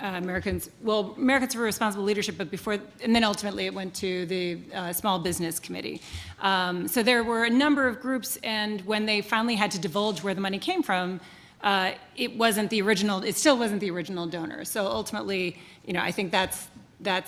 Americans for Responsible Leadership, but before, and then ultimately it went to the Small Business Committee. So there were a number of groups, and when they finally had to divulge where the money came from, it wasn't the original, it still wasn't the original donor. So ultimately, you know, I think that's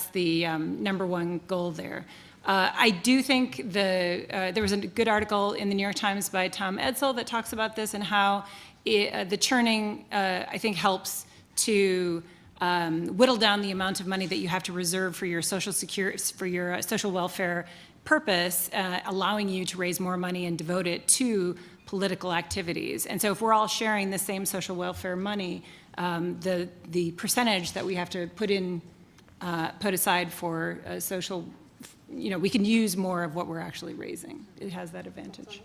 the number one goal there. I do think there was a good article in the New York Times by Tom Edsall that talks about this and how the churning, I think, helps to whittle down the amount of money that you have to reserve for your social welfare purpose, allowing you to raise more money and devote it to political activities. And so if we're all sharing the same social welfare money, the percentage that we have to put aside for social, you know, we can use more of what we're actually raising. It has that advantage.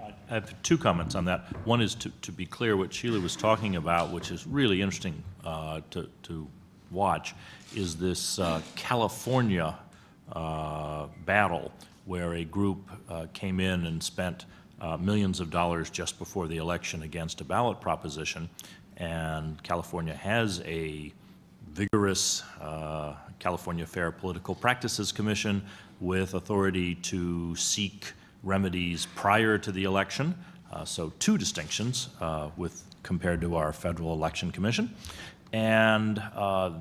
I have two comments on that. One is to be clear what Sheila was talking about, which is really interesting to watch, is this California battle where a group came in and spent millions of dollars just before the election against a ballot proposition. And California has a vigorous California Fair Political Practices Commission with authority to seek remedies prior to the election. So two distinctions compared to our Federal Election Commission. And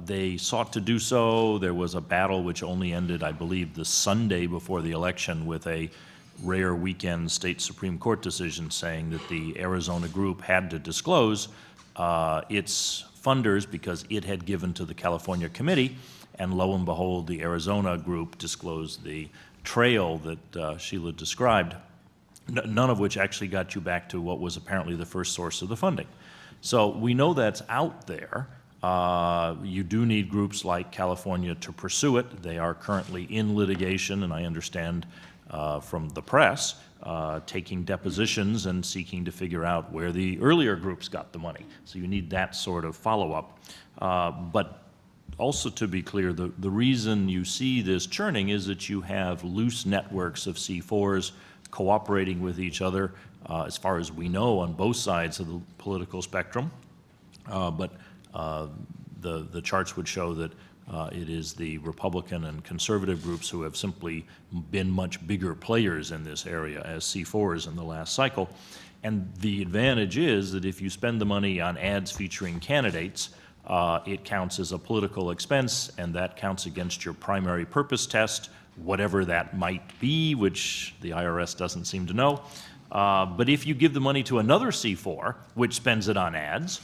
they sought to do so. There was a battle which only ended, I believe, the Sunday before the election with a rare weekend state Supreme Court decision saying that the Arizona group had to disclose its funders because it had given to the California committee, and lo and behold, the Arizona group disclosed the trail that Sheila described, none of which actually got you back to what was apparently the first source of the funding. So we know that's out there. You do need groups like California to pursue it. They are currently in litigation, and I understand from the press, taking depositions and seeking to figure out where the earlier groups got the money. So you need that sort of follow-up. But also, to be clear, the reason you see this churning is that you have loose networks of C4s cooperating with each other, as far as we know, on both sides of the political spectrum. But the charts would show that it is the Republican and conservative groups who have simply been much bigger players in this area as C4s in the last cycle. And the advantage is that if you spend the money on ads featuring candidates, it counts as a political expense, and that counts against your primary purpose test, whatever that might be, which the IRS doesn't seem to know. But if you give the money to another C4, which spends it on ads,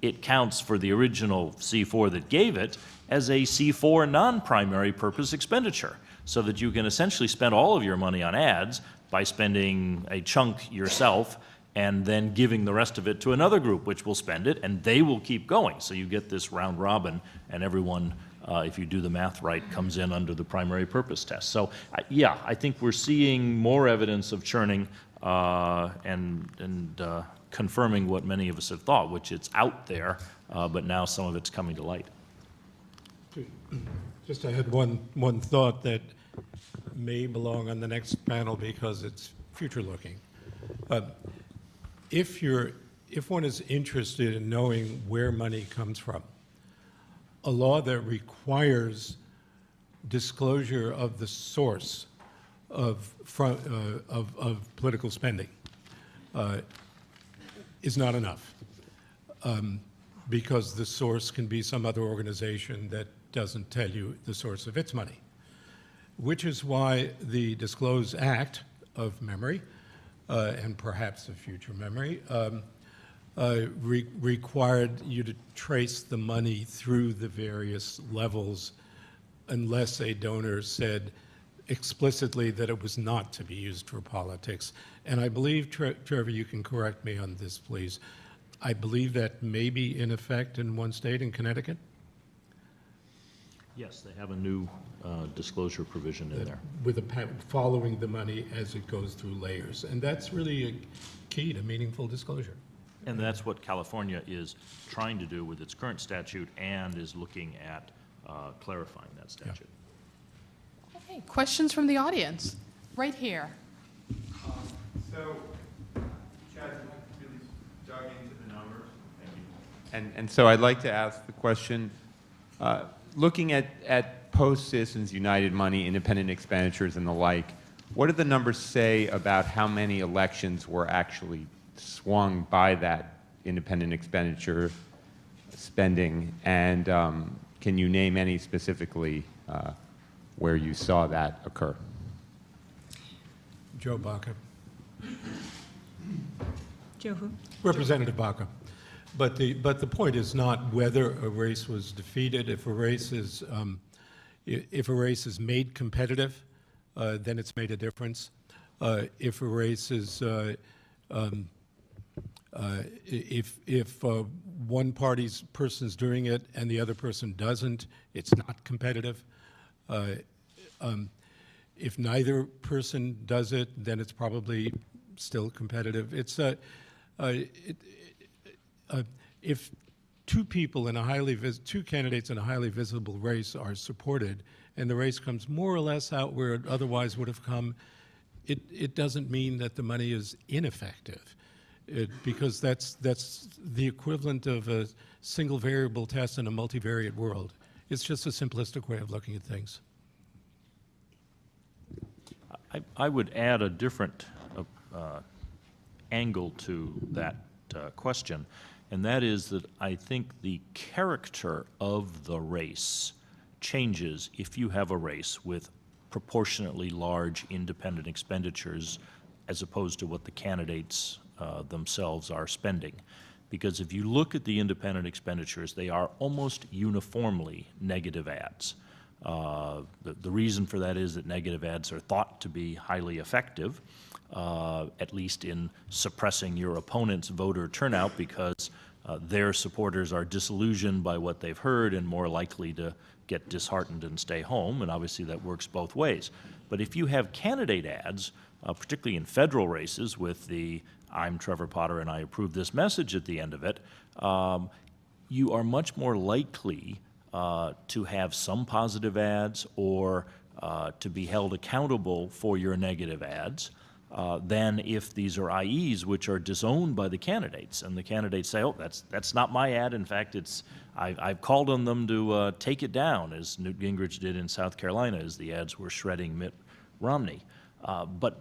it counts for the original C4 that gave it as a C4 non-primary purpose expenditure, so that you can essentially spend all of your money on ads by spending a chunk yourself and then giving the rest of it to another group, which will spend it, and they will keep going. So you get this round robin, and everyone, if you do the math right, comes in under the primary purpose test. So yeah, I think we're seeing more evidence of churning and confirming what many of us have thought, which it's out there, but now some of it's coming to light. Just I had one thought that may belong on the next panel because it's future-looking. If one is interested in knowing where money comes from, a law that requires disclosure of the source of political spending is not enough, because the source can be some other organization that doesn't tell you the source of its money, which is why the Disclose Act of memory, and perhaps a future memory, required you to trace the money through the various levels unless a donor said explicitly that it was not to be used for politics. And I believe, Trevor, you can correct me on this, please. I believe that may be in effect in one state, in Connecticut. Yes, they have a new disclosure provision in there. With following the money as it goes through layers. And that's really a key to meaningful disclosure. And that's what California is trying to do with its current statute and is looking at clarifying that statute. Yeah. Okay, questions from the audience? Right here. So, Chad, you really dug into the numbers. Thank you. And so I'd like to ask the question, looking at post-Citizens United money, independent expenditures and the like, what do the numbers say about how many elections were actually swung by that independent expenditure spending? And can you name any specifically where you saw that occur? Joe Baca. Joe who? Representative Baca. But the point is not whether a race was defeated. If a race is made competitive, then it's made a difference. If a race is if one person's doing it and the other person doesn't, it's not competitive. If neither person does it, then it's probably still competitive. It's if two candidates in a highly visible race are supported, and the race comes more or less out where it otherwise would have come, it doesn't mean that the money is ineffective, because that's the equivalent of a single variable test in a multivariate world. It's just a simplistic way of looking at things. I would add a different angle to that question, and that is that I think the character of the race changes if you have a race with proportionately large independent expenditures as opposed to what the candidates themselves are spending. Because if you look at the independent expenditures, they are almost uniformly negative ads. The reason for that is that negative ads are thought to be highly effective, at least in suppressing your opponent's voter turnout, because their supporters are disillusioned by what they've heard and more likely to get disheartened and stay home, and obviously that works both ways. But if you have candidate ads, particularly in federal races with the "I'm Trevor Potter and I approve this" message at the end of it, you are much more likely to have some positive ads or to be held accountable for your negative ads than if these are IEs which are disowned by the candidates, and the candidates say, "Oh, that's not my ad. In fact, I've called on them to take it down," as Newt Gingrich did in South Carolina, as the ads were shredding Mitt Romney. But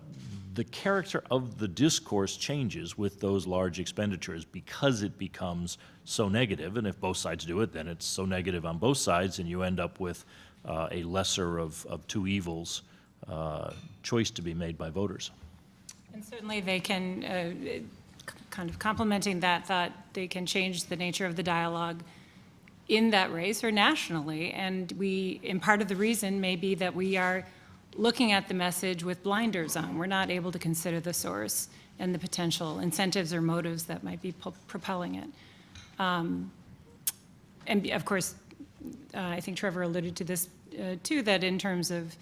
the character of the discourse changes with those large expenditures because it becomes so negative, and if both sides do it, then it's so negative on both sides, and you end up with a lesser of two evils choice to be made by voters. And certainly they can, kind of complementing that thought, they can change the nature of the dialogue in that race or nationally. And part of the reason may be that we are looking at the message with blinders on. We're not able to consider the source and the potential incentives or motives that might be propelling it. And of course, I think Trevor alluded to this too, that in terms of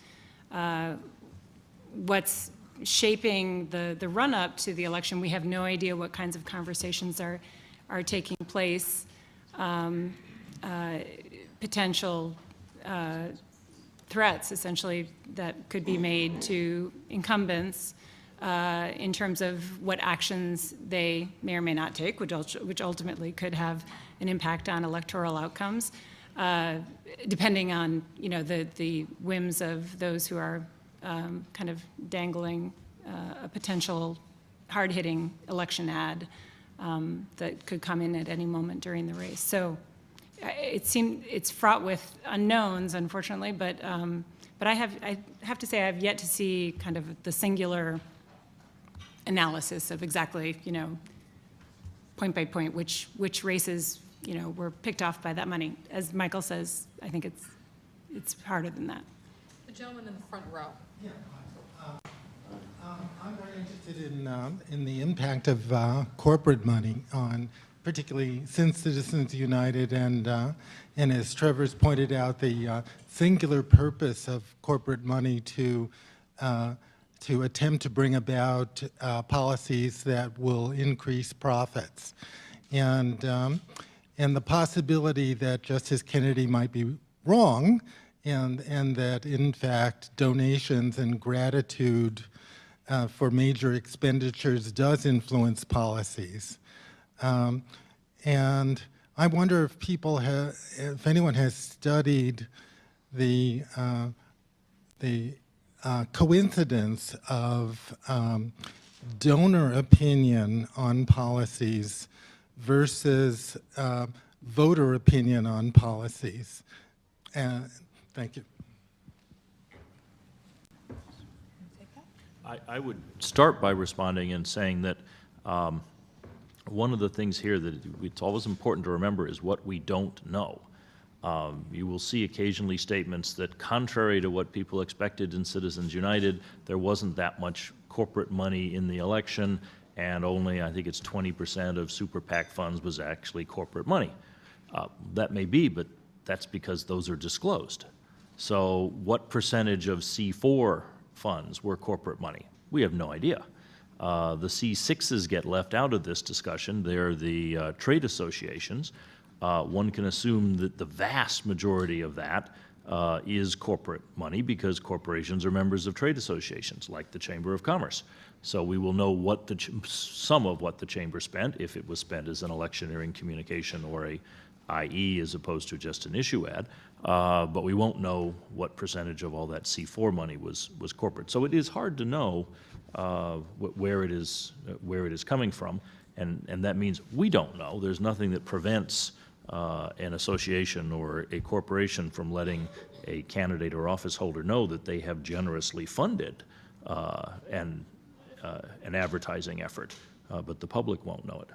what's shaping the run-up to the election, we have no idea what kinds of conversations are taking place, potential threats, essentially, that could be made to incumbents in terms of what actions they may or may not take, which ultimately could have an impact on electoral outcomes, depending on the whims of those who are kind of dangling a potential hard-hitting election ad that could come in at any moment during the race. So it's fraught with unknowns, unfortunately, but I have to say I have yet to see kind of the singular analysis of exactly, point by point, which races, were picked off by that money. As Michael says, I think it's harder than that. The gentleman in the front row. Yeah, I'm very interested in the impact of corporate money on, particularly since Citizens United, and as Trevor's pointed out, the singular purpose of corporate money to attempt to bring about policies that will increase profits, and the possibility that Justice Kennedy might be wrong, and that in fact donations and gratitude for major expenditures does influence policies. And I wonder if anyone has studied the coincidence of donor opinion on policies versus voter opinion on policies. Thank you. I would start by responding and saying that one of the things here that it's always important to remember is what we don't know. You will see occasionally statements that, contrary to what people expected in Citizens United, there wasn't that much corporate money in the election, and only, I think it's 20% of super PAC funds was actually corporate money. That may be, but that's because those are disclosed. So what percentage of C4 funds were corporate money? We have no idea. The C6s get left out of this discussion. They're the trade associations. One can assume that the vast majority of that is corporate money, because corporations are members of trade associations, like the Chamber of Commerce. So we will know what some of what the Chamber spent, if it was spent as an electioneering communication or a IE as opposed to just an issue ad, but we won't know what percentage of all that C4 money was corporate. So it is hard to know where it is coming from, and that means we don't know. There's nothing that prevents an association or a corporation from letting a candidate or office holder know that they have generously funded an advertising effort, but the public won't know it.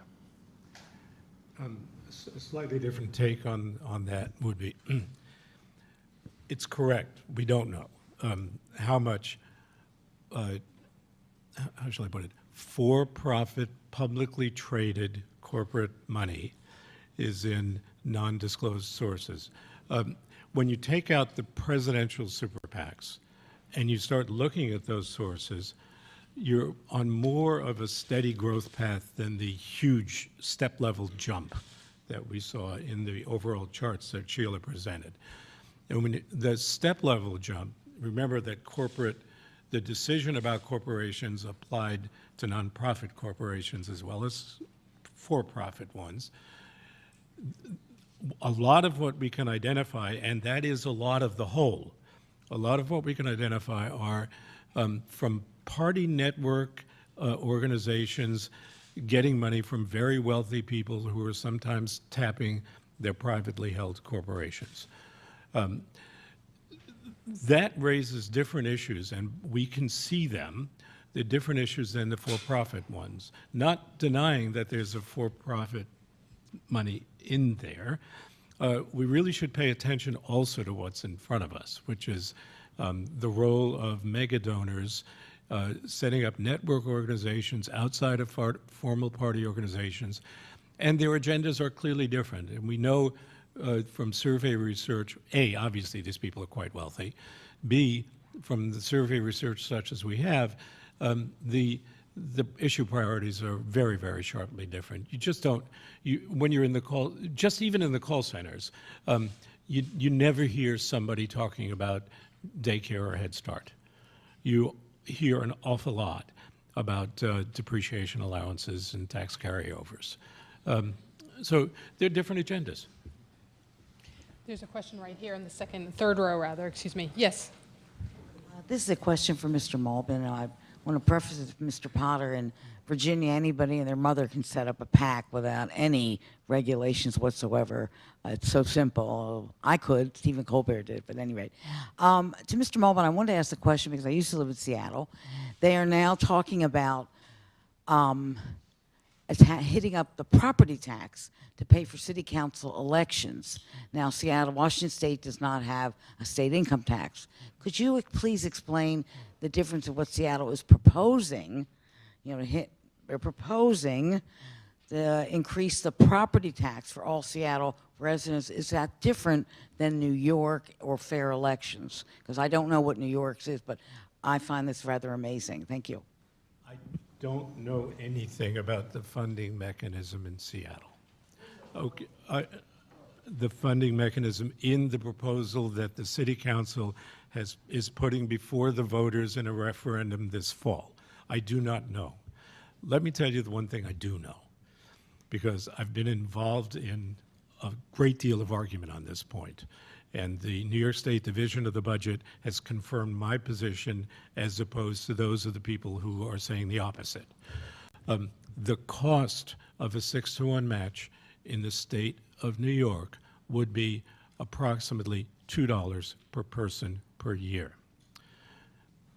A slightly different take on that would be, It's correct. We don't know how much, how shall I put it, for-profit, publicly traded corporate money is in non-disclosed sources. When you take out the presidential super PACs and you start looking at those sources, you're on more of a steady growth path than the huge step-level jump that we saw in the overall charts that Sheila presented. And when the step-level jump, remember that the decision about corporations applied to nonprofit corporations as well as for-profit ones. A lot of what we can identify, and that is a lot of the whole, a lot of what we can identify are from party network organizations getting money from very wealthy people who are sometimes tapping their privately held corporations. That raises different issues, and we can see them. They're different issues than the for-profit ones. Not denying that there's a for-profit money in there. We really should pay attention also to what's in front of us, which is the role of mega donors setting up network organizations outside of formal party organizations, and their agendas are clearly different. And we know from survey research, A, obviously these people are quite wealthy, B, from the survey research such as we have, the issue priorities are very, very sharply different. You just don't, when you're in the call, just even in the call centers, you never hear somebody talking about daycare or Head Start. You hear an awful lot about depreciation allowances and tax carryovers. So they're different agendas. There's a question right here in the third row, rather. Excuse me. Yes. This is a question for Mr. Malbin. I want to preface it with Mr. Potter. In Virginia, anybody and their mother can set up a PAC without any regulations whatsoever. It's so simple. I could. Stephen Colbert did. But anyway, to Mr. Malbin, I wanted to ask the question because I used to live in Seattle. They are now talking about hitting up the property tax to pay for city council elections. Now, Washington State does not have a state income tax. Could you please explain the difference of what Seattle is proposing? They're proposing to increase the property tax for all Seattle residents. Is that different than New York or fair elections? Because I don't know what New York's is, but I find this rather amazing. Thank you. I don't know anything about the funding mechanism in Seattle. Okay, the funding mechanism in the proposal that the City Council is putting before the voters in a referendum this fall. I do not know. Let me tell you the one thing I do know, because I've been involved in a great deal of argument on this point. And the New York State Division of the Budget has confirmed my position as opposed to those of the people who are saying the opposite. The cost of a 6-to-1 match in the state of New York would be approximately $2 per person per year,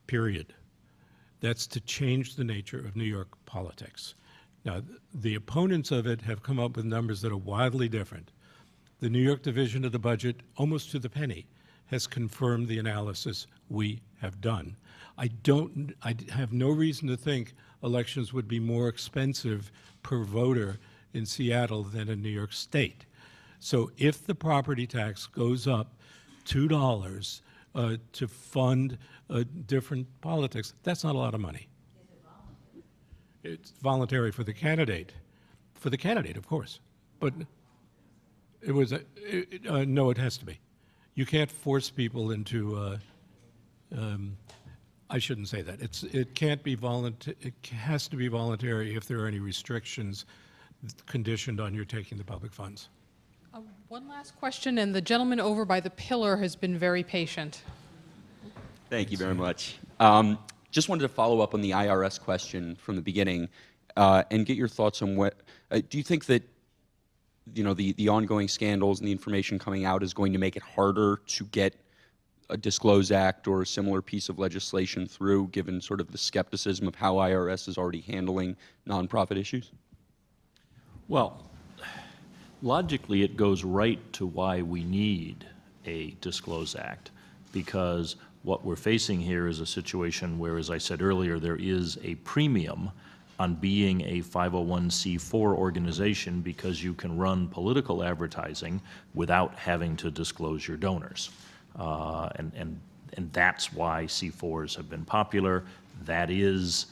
period. That's to change the nature of New York politics. Now, the opponents of it have come up with numbers that are wildly different. The New York Division of the Budget, almost to the penny, has confirmed the analysis we have done. I have no reason to think elections would be more expensive per voter in Seattle than in New York State. So if the property tax goes up $2 to fund different politics, that's not a lot of money. Is it voluntary? It's voluntary for the candidate. For the candidate, of course. But it was no, it has to be. You can't force people into. I shouldn't say that. It can't be voluntary. It has to be voluntary if there are any restrictions conditioned on your taking the public funds. One last question, and the gentleman over by the pillar has been very patient. Thank you very much. Just wanted to follow up on the IRS question from the beginning and get your thoughts on what do you think that the ongoing scandals and the information coming out is going to make it harder to get a Disclose Act or a similar piece of legislation through, given sort of the skepticism of how IRS is already handling nonprofit issues? Well, logically, it goes right to why we need a Disclose Act. because what we're facing here is a situation where, as I said earlier, there is a premium on being a 501c4 organization because you can run political advertising without having to disclose your donors. And that's why C4s have been popular. That is,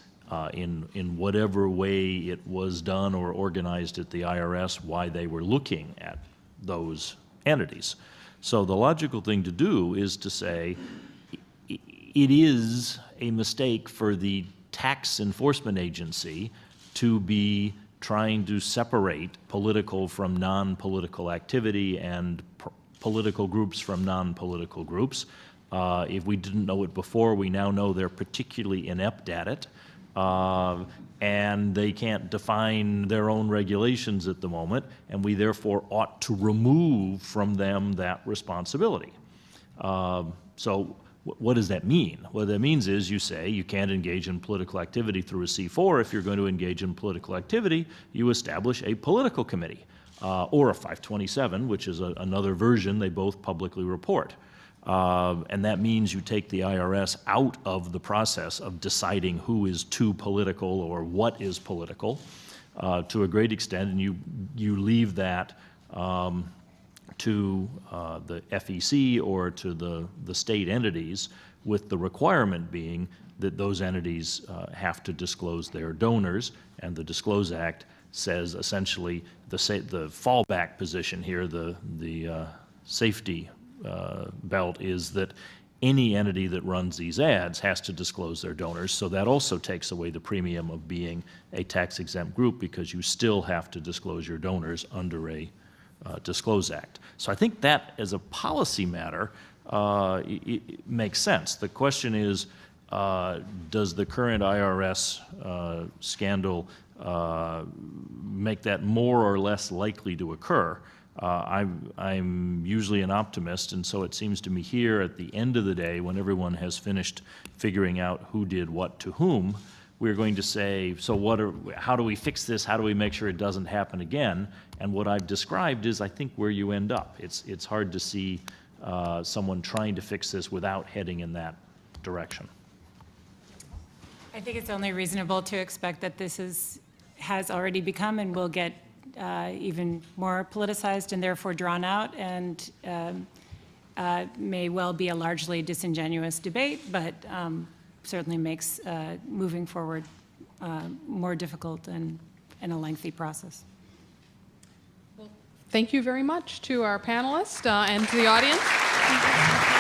in whatever way it was done or organized at the IRS, why they were looking at those entities. So the logical thing to do is to say, it is a mistake for the tax enforcement agency to be trying to separate political from non-political activity and political groups from non-political groups. If we didn't know it before, we now know they're particularly inept at it, and they can't define their own regulations at the moment, and we therefore ought to remove from them that responsibility. So what does that mean? What that means is you say you can't engage in political activity through a C4. If you're going to engage in political activity, you establish a political committee or a 527, which is another version they both publicly report. And that means you take the IRS out of the process of deciding who is too political or what is political to a great extent, and you leave that to the FEC or to the state entities, with the requirement being that those entities have to disclose their donors, and the Disclose Act says essentially the fallback position here, the safety belt is that any entity that runs these ads has to disclose their donors, so that also takes away the premium of being a tax-exempt group because you still have to disclose your donors under a Disclose Act. So I think that as a policy matter, it makes sense. The question is, does the current IRS scandal make that more or less likely to occur? I'm usually an optimist, and so it seems to me here at the end of the day, when everyone has finished figuring out who did what to whom, we're going to say, so how do we fix this? How do we make sure it doesn't happen again? And what I've described is, I think, where you end up. It's hard to see someone trying to fix this without heading in that direction. I think it's only reasonable to expect that this has already become and will get even more politicized and therefore drawn out, and may well be a largely disingenuous debate, but certainly makes moving forward more difficult and a lengthy process. Thank you very much to our panelists and to the audience.